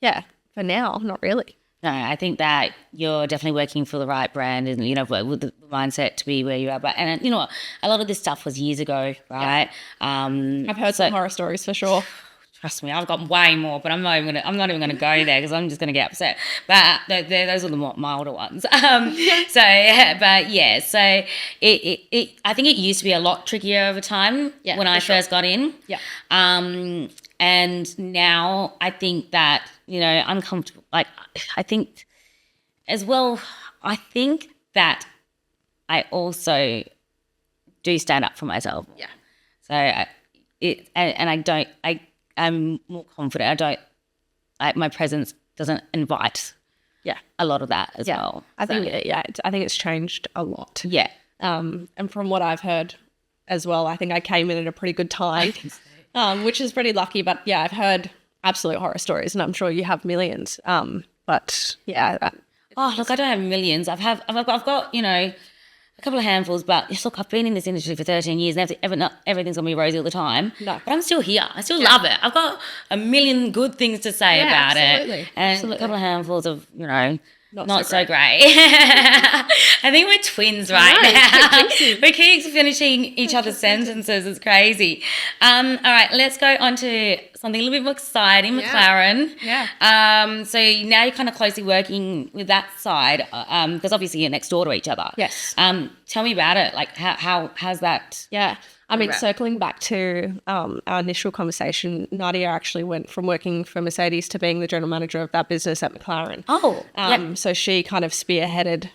for now, not really. No, I think that you're definitely working for the right brand and, with the mindset to be where you are. But, and you know what, a lot of this stuff was years ago, right? I've heard some horror stories for sure. Trust me, I've got way more, but I'm not even gonna go there because I'm just gonna get upset. But those are the more milder ones. So I think it used to be a lot trickier over time when I first got in. And now I think that I'm comfortable. Like I think as well. I think that I also do stand up for myself. Yeah. So I'm more confident. My presence doesn't invite a lot of that as well. I think it's changed a lot. Yeah. And from what I've heard as well, I think I came in at a pretty good time, which is pretty lucky. But I've heard absolute horror stories, and I'm sure you have millions. But look, I don't have millions. I've got a couple of handfuls, but look, I've been in this industry for 13 years and everything's going to be rosy all the time. No. But I'm still here. I still love it. I've got a million good things to say about it. And a couple of handfuls of, not so great. I think we're twins right now. We keep finishing each other's sentences. It's crazy. All right, let's go on to something a little bit more exciting, McLaren. Yeah. So now you're kind of closely working with that side because obviously you're next door to each other. Yes. Tell me about it. Like how's that? Yeah. I mean, circling back to our initial conversation, Nadia actually went from working for Mercedes to being the general manager of that business at McLaren. Oh, So she kind of spearheaded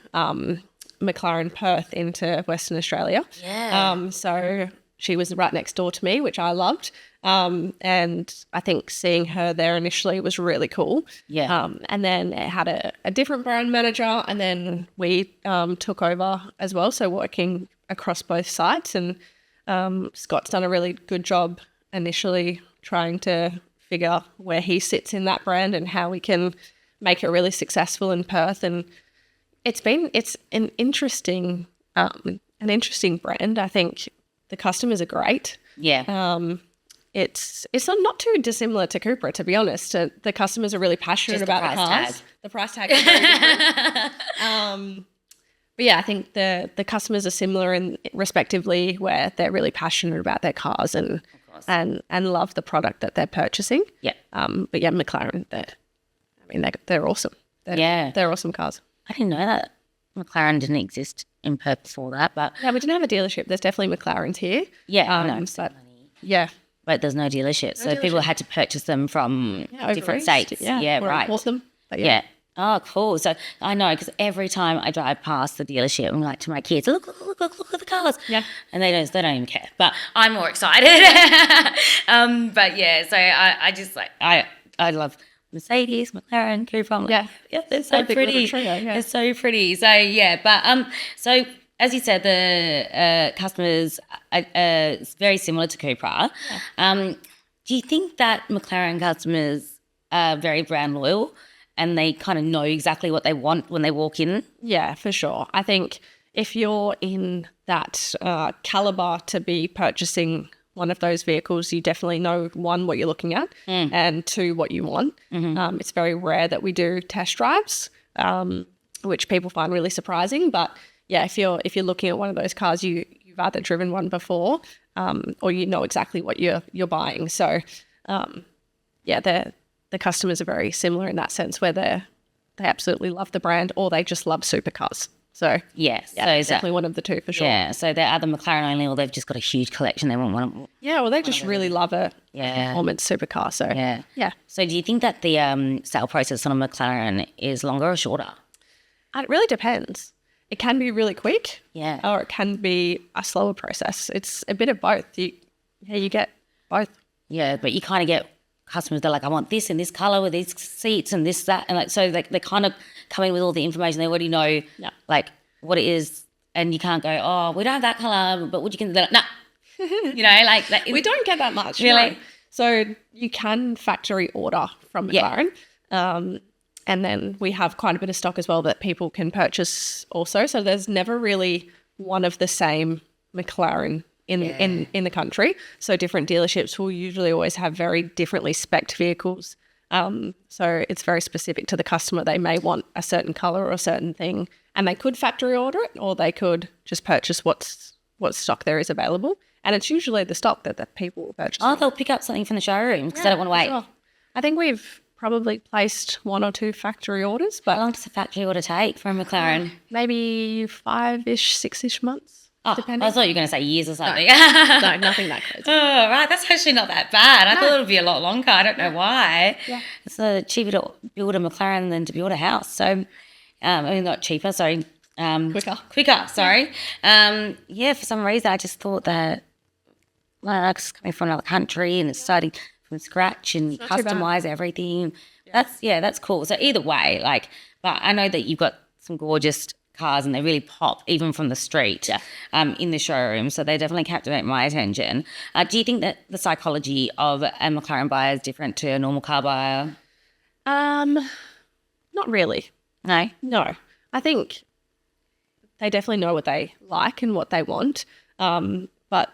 McLaren Perth into Western Australia. Yeah. So she was right next door to me, which I loved. And I think seeing her there initially was really cool. Yeah. And then it had a different brand manager, and then we took over as well. So working across both sites, and Scott's done a really good job initially trying to figure out where he sits in that brand and how we can make it really successful in Perth. And it's an interesting brand. I think the customers are great. Yeah. It's not too dissimilar to CUPRA, to be honest. The customers are really passionate about the cars. The price tag is very different. But I think the customers are similar in respectively, where they're really passionate about their cars and love the product that they're purchasing. Yeah. But McLaren, they're awesome. They're awesome cars. I didn't know that McLaren didn't exist in Perth before that, but we didn't have a dealership. There's definitely McLarens here. But there's no dealership, so people had to purchase them from different states. Right. Awesome. But Oh, cool. So I know because every time I drive past the dealership, I'm like to my kids, look at the cars. Yeah. And they don't even care. But I'm more excited. But yeah, so I just like, I love Mercedes, McLaren, CUPRA. I'm like, yeah, they're so pretty. They're so pretty. So yeah, but so as you said, the customers are very similar to CUPRA. Yeah. Do you think that McLaren customers are very brand loyal and they kind of know exactly what they want when they walk in? Yeah, for sure. I think if you're in that caliber to be purchasing one of those vehicles, you definitely know, one, what you're looking at, and two, what you want. Mm-hmm. It's very rare that we do test drives, which people find really surprising. But yeah, if you're looking at one of those cars, you've either driven one before, or you know exactly what you're buying. So the customers are very similar in that sense, where they absolutely love the brand or they just love supercars. So yes, yeah, so it's definitely one of the two for sure. Yeah, so they're either McLaren only or they've just got a huge collection. They want one. Yeah, well, they just really love a performance supercar. So yeah. So do you think that the sale process on a McLaren is longer or shorter? It really depends. It can be really quick, or it can be a slower process. It's a bit of both. You get both. Yeah, but you kind of get customers, they're like, I want this in this colour with these seats and this, that. And like, so they kind of come in with all the information. They already know like what it is. And you can't go, oh, we don't have that colour, but would you consider that? No. You know, like we don't get that much. Really? No. So you can factory order from McLaren. And then we have quite a bit of stock as well that people can purchase also. So there's never really one of the same McLaren in the country. So different dealerships will usually always have very differently spec'd vehicles. So it's very specific to the customer. They may want a certain colour or a certain thing, and they could factory order it, or they could just purchase what stock there is available. And it's usually the stock that the people will purchase. Oh, they'll pick up something from the showroom because they don't want to wait. Sure. I think we've probably placed 1 or 2 factory orders. But how long does a factory order take for a McLaren? Maybe 5-ish, 6-ish months. Oh, depending. I thought you were going to say years or something. No, nothing that crazy. Oh, right. That's actually not that bad. I thought it would be a lot longer. I don't know why. Yeah. It's cheaper to build a McLaren than to build a house. So, I mean, not cheaper, sorry. Quicker, sorry. For some reason, I just thought that, well, it's coming from another country and it's starting from scratch and customise everything. Yeah. That's cool. So either way, but I know that you've got some gorgeous cars and they really pop even from the street in the showroom. So they definitely captivate my attention. Do you think that the psychology of a McLaren buyer is different to a normal car buyer? Not really. No. I think they definitely know what they like and what they want. But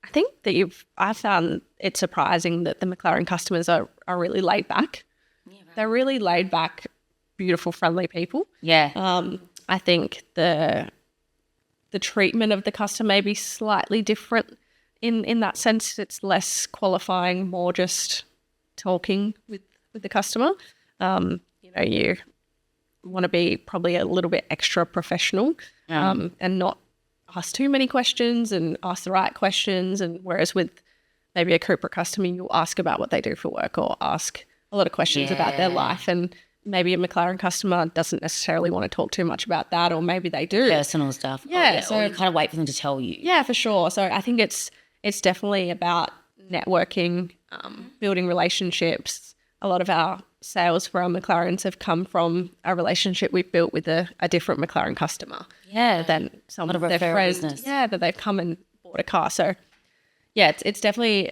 I think that I found it surprising that the McLaren customers are really laid back. Yeah, right. They're really laid back, beautiful, friendly people. Yeah. I think the treatment of the customer may be slightly different in that sense. It's less qualifying, more just talking with the customer. You want to be probably a little bit extra professional and not ask too many questions and ask the right questions. And whereas with maybe a CUPRA customer, you'll ask about what they do for work or ask a lot of questions about their life. And maybe a McLaren customer doesn't necessarily want to talk too much about that, or maybe they do. Personal stuff. Yeah. So you kind of wait for them to tell you. Yeah, for sure. So I think it's definitely about networking, building relationships. A lot of our sales for our McLarens have come from a relationship we've built with a different McLaren customer. Yeah. Than some of their friends. Business. Yeah, that they've come and bought a car. So yeah, it's definitely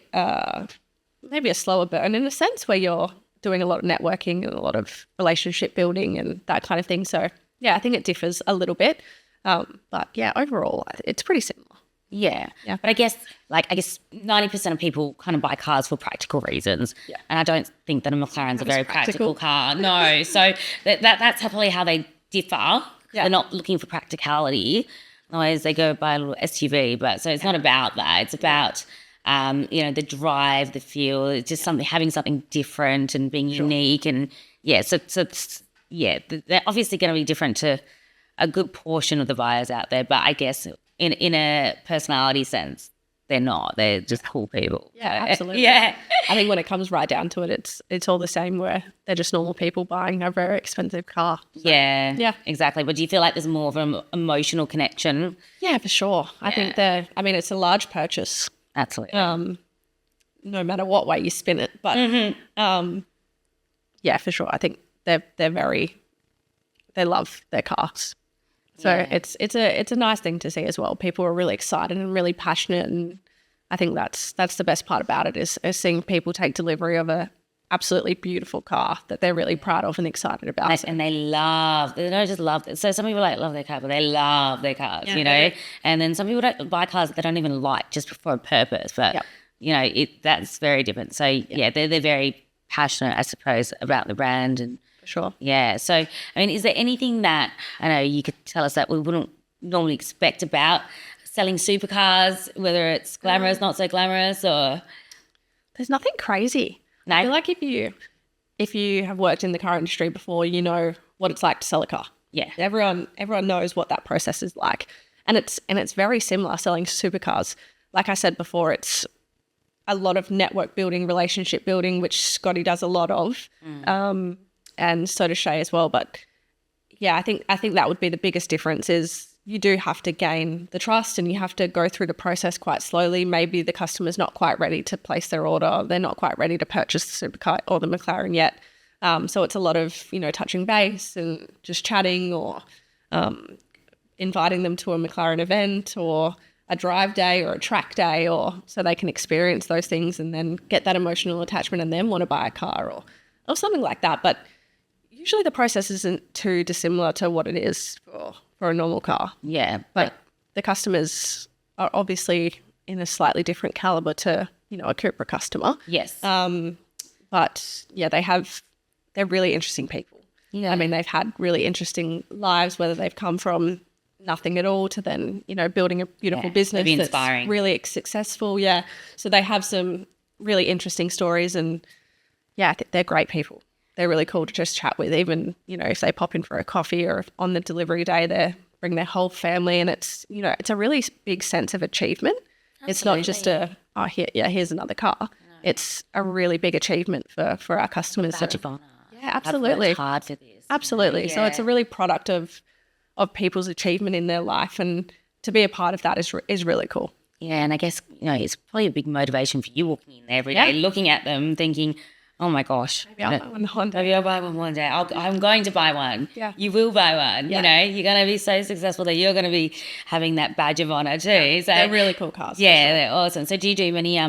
maybe a slower burn in a sense, where you're doing a lot of networking and a lot of relationship building and that kind of thing. So yeah, I think it differs a little bit. But yeah, overall, it's pretty similar. Yeah. But I guess 90% of people kind of buy cars for practical reasons. Yeah. And I don't think that a McLaren's a very practical car. No. So that's probably how they differ. Yeah. They're not looking for practicality. Otherwise, they go buy a little SUV. But so it's not about that. It's about the drive, the feel. It's just having something different and being unique. And so they're obviously going to be different to a good portion of the buyers out there. But I guess in a personality sense, they're not. They're just cool people. Yeah, absolutely. Yeah. I think when it comes right down to it, it's all the same, where they're just normal people buying a very expensive car. So, yeah, exactly. But do you feel like there's more of an emotional connection? Yeah, for sure. I think it's a large purchase. Absolutely. No matter what way you spin it. But yeah, for sure. I think they love their cars. So it's a nice thing to see as well. People are really excited and really passionate, and I think that's the best part about it is seeing people take delivery of a absolutely beautiful car that they're really proud of and excited about. And they don't just love it. So some people love their car, but they love their cars, you know. And then some people don't buy cars that they don't even like just for a purpose. But you know, that's very different. So they're very passionate, I suppose, about the brand. And for sure. Yeah. So I mean, is there anything that I know you could tell us that we wouldn't normally expect about selling supercars, whether it's glamorous, not so glamorous, or there's nothing crazy. No? I feel like if you have worked in the car industry before, you know what it's like to sell a car. Yeah. Everyone knows what that process is like. And it's very similar selling supercars. Like I said before, it's a lot of network building, relationship building, which Scotty does a lot of. And so does Shay as well. But yeah, I think that would be the biggest difference is you do have to gain the trust and you have to go through the process quite slowly. Maybe the customer's not quite ready to place their order. They're not quite ready to purchase the supercar or the McLaren yet. So it's a lot of, touching base and just chatting or inviting them to a McLaren event or a drive day or a track day, or so they can experience those things and then get that emotional attachment and then want to buy a car or something like that. But usually the process isn't too dissimilar to what it is for a normal car. Yeah. But the customers are obviously in a slightly different caliber to, a CUPRA customer. Yes. But yeah, they're really interesting people. Yeah. I mean, they've had really interesting lives, whether they've come from nothing at all to then, building a beautiful business that's really successful. Yeah. So they have some really interesting stories, and yeah, I think they're great people. They're really cool to just chat with, even, if they pop in for a coffee or on the delivery day, they bring their whole family, and it's, it's a really big sense of achievement. Absolutely. It's not just here's another car. No. It's a really big achievement for our customers. Badge of honour. Yeah, absolutely. I've worked hard for this. Absolutely. Yeah. So it's a really product of people's achievement in their life, and to be a part of that is really cool. Yeah, and I guess, it's probably a big motivation for you walking in there every day, looking at them, thinking, oh my gosh. Maybe I'll buy one one day. Maybe I'll buy one day. I'm going to buy one. Yeah. You will buy one. Yeah. You're going to be so successful that you're going to be having that badge of honour too. Yeah. So they're really cool cars. Yeah, they're awesome. So do you do many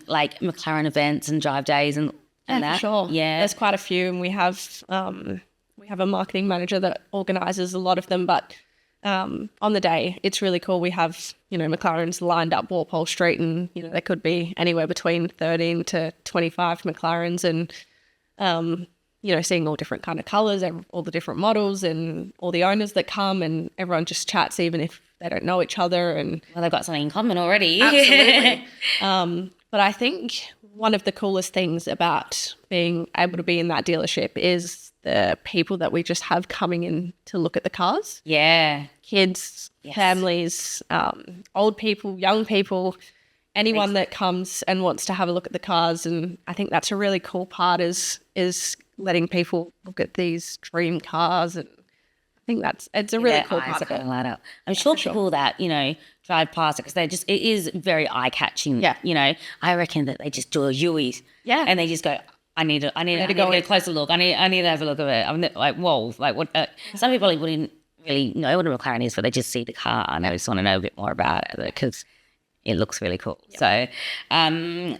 like McLaren events and drive days and that? For sure. Yeah. There's quite a few, and we have a marketing manager that organises a lot of them, but on the day, it's really cool. We have, McLarens lined up Walpole Street, and, there could be anywhere between 13 to 25 McLarens, and, seeing all different kind of colours, all the different models and all the owners that come, and everyone just chats even if they don't know each other. And well, they've got something in common already. Absolutely. But I think one of the coolest things about being able to be in that dealership is the people that we just have coming in to look at the cars. Yeah. Kids, families, old people, young people, anyone that comes and wants to have a look at the cars. And I think that's a really cool part is letting people look at these dream cars. And I think it's a really cool part of it. Light up. I'm sure people that, drive past it, because it is very eye-catching. Yeah. I reckon that they just do a Uis. Yeah. And they just go, I need to get a closer look. I need to have a look at it. I'm like, whoa, like what? Some people wouldn't really know what a McLaren is, but they just see the car and they just want to know a bit more about it because it looks really cool. Yep.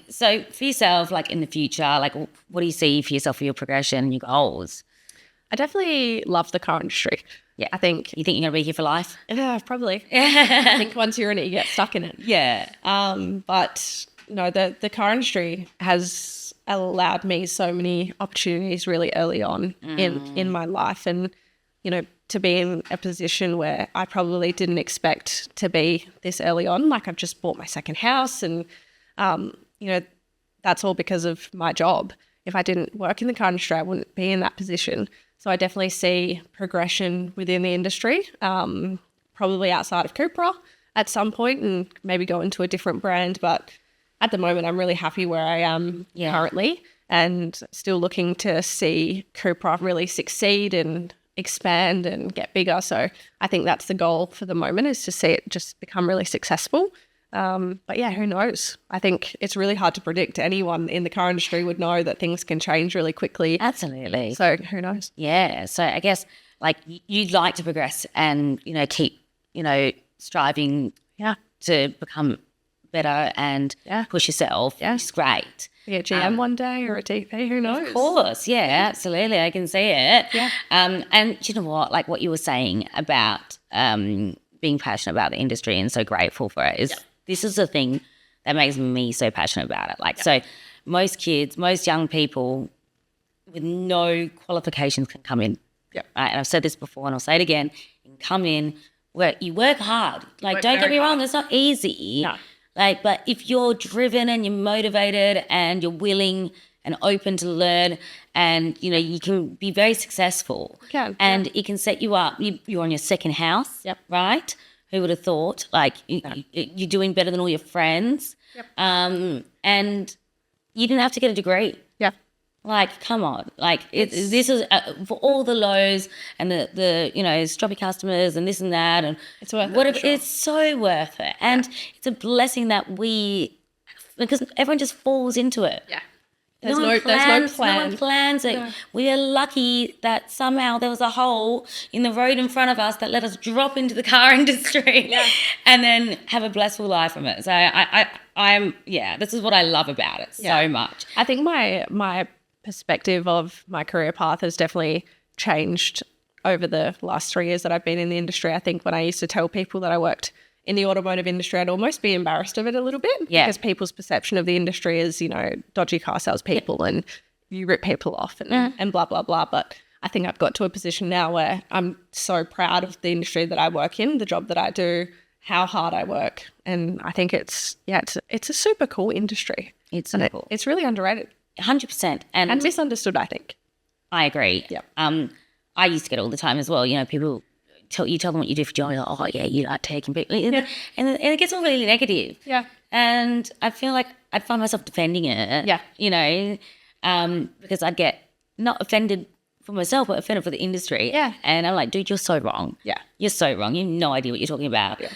So for yourself, like in the future, like what do you see for yourself for your progression and your goals? I definitely love the car industry. Yeah. I think. You think you're going to be here for life? Yeah, probably. I think once you're in it, you get stuck in it. Yeah. But the car industry has allowed me so many opportunities really early on in my life, and to be in a position where I probably didn't expect to be this early on. Like, I've just bought my second house, and that's all because of my job. If I didn't work in the car industry, I wouldn't be in that position. So I definitely see progression within the industry, probably outside of CUPRA, at some point and maybe go into a different brand. But at the moment, I'm really happy where I am currently, and still looking to see CUPRA really succeed and expand and get bigger. So I think that's the goal for the moment, is to see it just become really successful. But yeah, who knows? I think it's really hard to predict. Anyone in the car industry would know that things can change really quickly. Absolutely. So who knows? Yeah. So I guess like you'd like to progress and, keep, striving to become better and push yourself. Yeah. It's great. Be a GM one day or a DP, who knows? Of course. Yeah, absolutely. I can see it. Yeah. And you know what? Like what you were saying about being passionate about the industry and so grateful for it is this is the thing that makes me so passionate about it. Like, so most kids, most young people with no qualifications can come in. Yeah. Right? And I've said this before and I'll say it again. You can come in, you work hard. Like, don't get me wrong, it's not easy. No. Like, but if you're driven and you're motivated and you're willing and open to learn, and you can be very successful. And it can set you up. You're on your second house, right? Who would have thought? Like you're doing better than all your friends, and you didn't have to get a degree. Yeah, like come on, like this is for all the lows and the stroppy customers and this and that, and it's worth it. Sure. It's so worth it, and it's a blessing that because everyone just falls into it. Yeah. There's no plan. No one plans it. No. We are lucky that somehow there was a hole in the road in front of us that let us drop into the car industry and then have a blissful life from it. So I'm this is what I love about it so much. I think my perspective of my career path has definitely changed over the last 3 years that I've been in the industry. I think when I used to tell people that I worked in the automotive industry, I'd almost be embarrassed of it a little bit because people's perception of the industry is, dodgy car salespeople and you rip people off and blah, blah, blah. But I think I've got to a position now where I'm so proud of the industry that I work in, the job that I do, how hard I work. And I think it's a super cool industry. It's super cool. It's really underrated. 100%. And misunderstood, I think. I agree. Yeah. I used to get it all the time as well. People... You tell them what you do for job, like, oh yeah, you like taking people, and it gets all really negative. Yeah, and I feel like I'd find myself defending it. Yeah, because I'd get not offended for myself, but offended for the industry. Yeah, and I'm like, dude, you're so wrong. Yeah, you're so wrong. You have no idea what you're talking about. Yeah.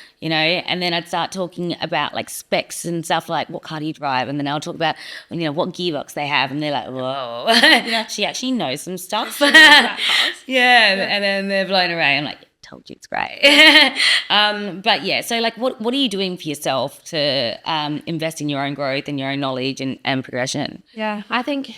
And then I'd start talking about like specs and stuff, like what car do you drive, and then I'll talk about what gearbox they have, and they're like, whoa, she actually knows some stuff. And then they're blown away. I'm like, told you it's great. But yeah, so like what are you doing for yourself to invest in your own growth and your own knowledge and progression? Yeah, I think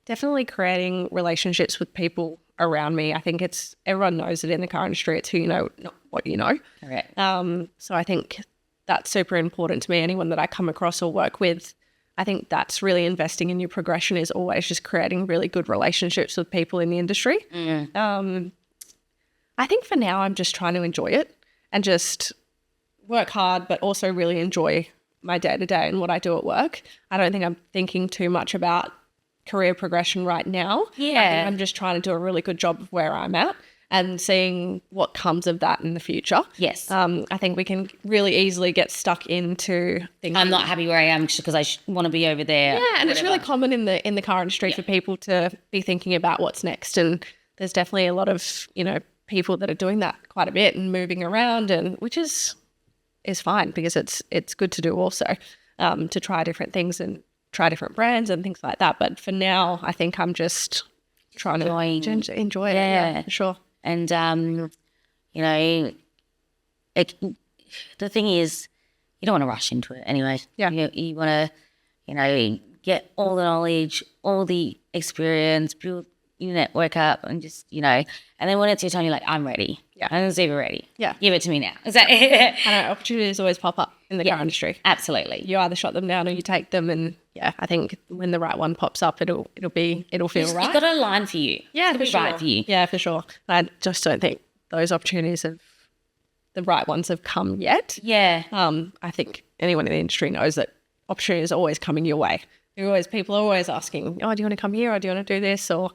definitely creating relationships with people around me. I think everyone knows it in the car industry. It's who you know, not what you know. Correct. So I think that's super important to me. Anyone that I come across or work with, I think that's really investing in your progression, is always just creating really good relationships with people in the industry. I think for now I'm just trying to enjoy it and just work hard, but also really enjoy my day-to-day and what I do at work. I don't think I'm thinking too much about career progression right now. Yeah. I'm just trying to do a really good job of where I'm at and seeing what comes of that in the future. Yes. I think we can really easily get stuck into thinking, I'm not happy where I am because I want to be over there. Yeah, and it's really common in the car industry for people to be thinking about what's next, and there's definitely a lot of, people that are doing that quite a bit and moving around, and which is fine because it's good to do also, to try different things and try different brands and things like that. But for now, I think I'm just trying to enjoy it. Yeah, for sure. And the thing is, you don't want to rush into it anyway. Yeah, you want to get all the knowledge, all the experience, build your network up, and just, and then when it's your time, you're like, I'm ready. Yeah. I'm super ready. Yeah. Give it to me now. Is that it? I know, opportunities always pop up in the car industry. Absolutely. You either shut them down or you take them, and I think when the right one pops up, it'll feel right. It's got to align for you. Yeah, for sure. Right for you. Yeah, for sure. I just don't think those opportunities the right ones have come yet. Yeah. I think anyone in the industry knows that opportunities are always coming your way. People are always asking, oh, do you want to come here, or do you want to do this, or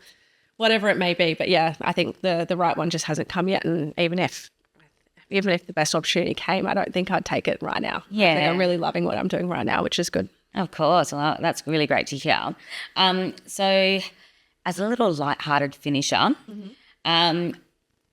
whatever it may be. But yeah, I think the right one just hasn't come yet. And even if even if the best opportunity came, I don't think I'd take it right now. Yeah. I think I'm really loving what I'm doing right now, which is good. Of course. Well, that's really great to hear. So as a little lighthearted finisher, I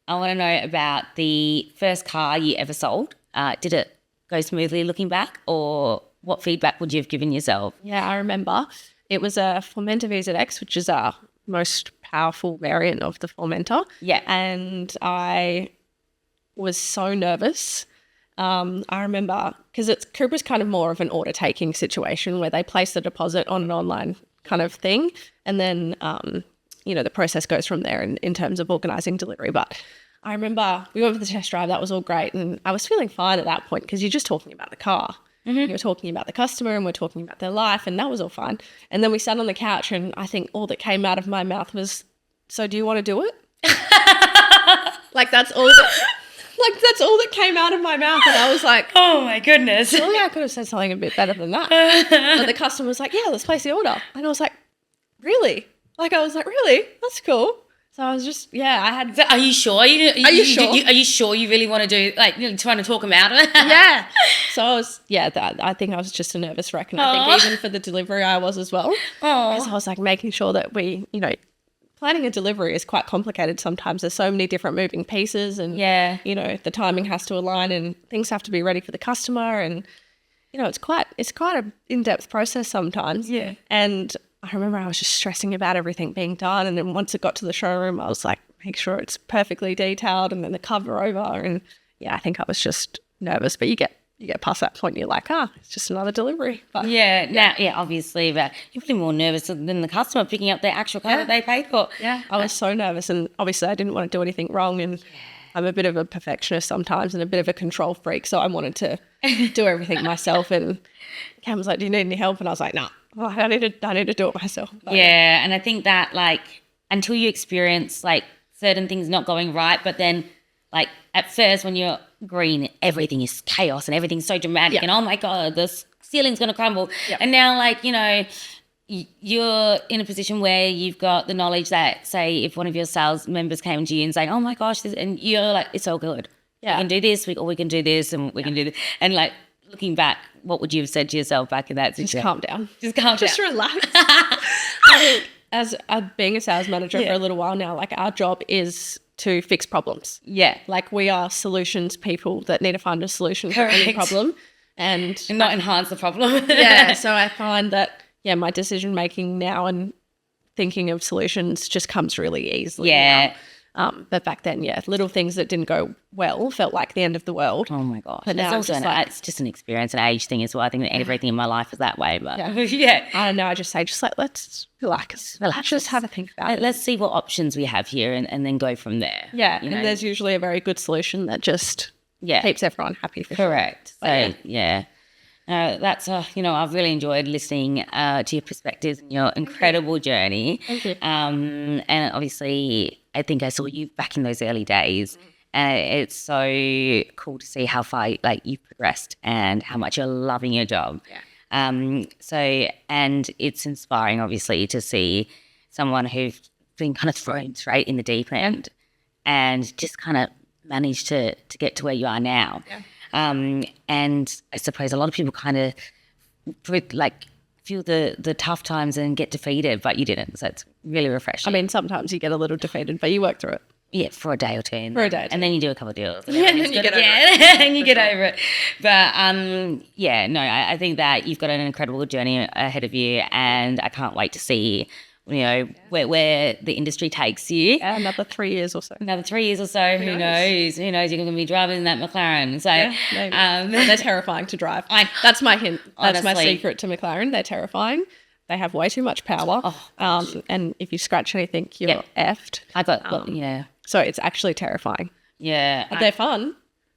want to know about the first car you ever sold. Did it go smoothly looking back, or what feedback would you have given yourself? Yeah, I remember. It was a Formentor VZX, which is our most powerful variant of the Formentor. Yeah. And I was so nervous. I remember, because CUPRA's kind of more of an order taking situation where they place the deposit on an online kind of thing, and then the process goes from there in terms of organising delivery. But I remember we went for the test drive. That was all great, and I was feeling fine at that point because you're just talking about the car. You're talking about the customer, and we're talking about their life, and that was all fine. And then we sat on the couch, and I think all that came out of my mouth was, "So do you want to do it?" That's all that came out of my mouth. And I was like, oh my goodness. Surely I could have said something a bit better than that. But the customer was like, "Yeah, let's place the order." And I was like, "Really?" Really? That's cool. So I was just, I had. So are you sure? Are you sure? Are you sure you really want to do, trying to talk them out of it? Yeah. So I was, I think I was just a nervous wreck. And I think even for the delivery I was as well. Because I was like making sure that we, planning a delivery is quite complicated sometimes. There's so many different moving pieces, and, the timing has to align, and things have to be ready for the customer. And, it's quite an in-depth process sometimes. Yeah. And I remember I was just stressing about everything being done. And then once it got to the showroom, I was like, make sure it's perfectly detailed, and then the cover over. And I think I was just nervous, but you get past that point and you're like, it's just another delivery. But, obviously, but you're probably more nervous than the customer picking up their actual car that they paid for. Yeah, I was so nervous, and obviously I didn't want to do anything wrong, and I'm a bit of a perfectionist sometimes and a bit of a control freak, so I wanted to do everything myself. And Cam was like, "Do you need any help?" And I was like, "No, I need to do it myself." But, and I think that until you experience certain things not going right, but then at first when you're green, everything is chaos and everything's so dramatic, and oh my God, the ceiling's going to crumble. And now you're in a position where you've got the knowledge that, say, if one of your sales members came to you and saying, "Oh my gosh," and you're like, "It's all good. We can do this, or we can do this, and we can do this." And looking back, what would you have said to yourself back in that situation? Just calm down. Just relax. I think as being a sales manager for a little while now, our job is to fix problems. Yeah. We are solutions people that need to find a solution for any problem. And not enhance the problem. So I find that, my decision making now and thinking of solutions just comes really easily. Yeah. But back then, little things that didn't go well felt like the end of the world. Oh my gosh. But now it's just an experience, an age thing as well. I think that everything in my life is that way. But I don't know. I just say, let's relax. Just have a think about it. Let's see what options we have here, and then go from there. Yeah. And there's usually a very good solution that just keeps everyone happy. Correct. So, that's, I've really enjoyed listening to your perspectives and your incredible journey. Thank you. And obviously, I think I saw you back in those early days, and it's so cool to see how far you've progressed and how much you're loving your job. Yeah. And it's inspiring, obviously, to see someone who's been kind of thrown straight in the deep end and just kind of managed to get to where you are now. Yeah. And I suppose a lot of people kind of feel the tough times and get defeated, but you didn't. So it's really refreshing. I mean, sometimes you get a little defeated, but you work through it. Yeah, for a day or two. And then you do a couple of deals. And then you get over it. And you get over it. But, I think that you've got an incredible journey ahead of you, and I can't wait to see, where the industry takes you. Yeah, another 3 years or so. Who knows? Who knows? You're going to be driving that McLaren. So, maybe. They're terrifying to drive. That's my hint. That's my secret to McLaren. They're terrifying. They have way too much power. And if you scratch anything, you're effed. So it's actually terrifying. Yeah. But they're fun.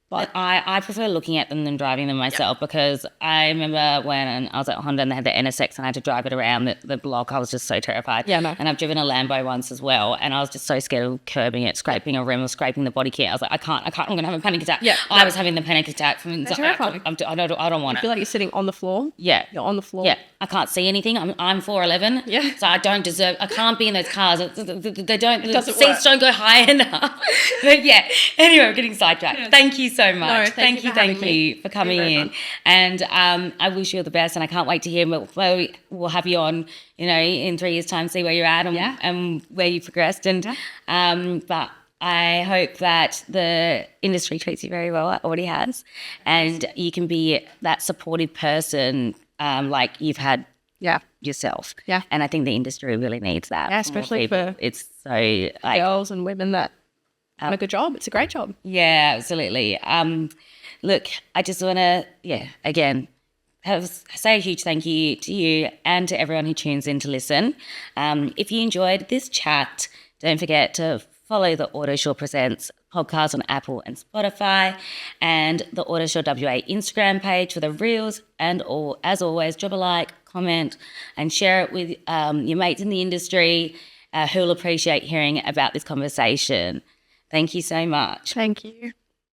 But I prefer looking at them than driving them myself, because I remember when I was at Honda and they had the NSX and I had to drive it around the block. I was just so terrified. Yeah, no. And I've driven a Lambo once as well, and I was just so scared of curbing it, scraping a rim or scraping the body kit. I was like, I can't, I'm going to have a panic attack. Yeah, I was having the panic attack from inside. Terrifying. I don't want it. I feel like you're sitting on the floor. Yeah. You're on the floor. Yeah. I can't see anything. I'm 4'11". Yeah. So I can't be in those cars. The seats work. don't go high enough. But anyway, we're getting sidetracked. Yeah. Thank you so much. No, thank you for coming in. And I wish you all the best, and I can't wait to hear. We'll have you on, in 3 years' time, see where you're at and where you progressed. And but I hope that the industry treats you very well. It already has, and you can be that supportive person like you've had yourself. Yeah. And I think the industry really needs that. Yeah, especially for it's so girls and women that have a good job. It's a great job. Yeah, absolutely. Look, I just want to, again, say a huge thank you to you and to everyone who tunes in to listen. If you enjoyed this chat, don't forget to follow the Autosure Presents podcast on Apple and Spotify, and the Autosure WA Instagram page for the reels. And as always, drop a like, comment, and share it with your mates in the industry who will appreciate hearing about this conversation. Thank you so much. Thank you.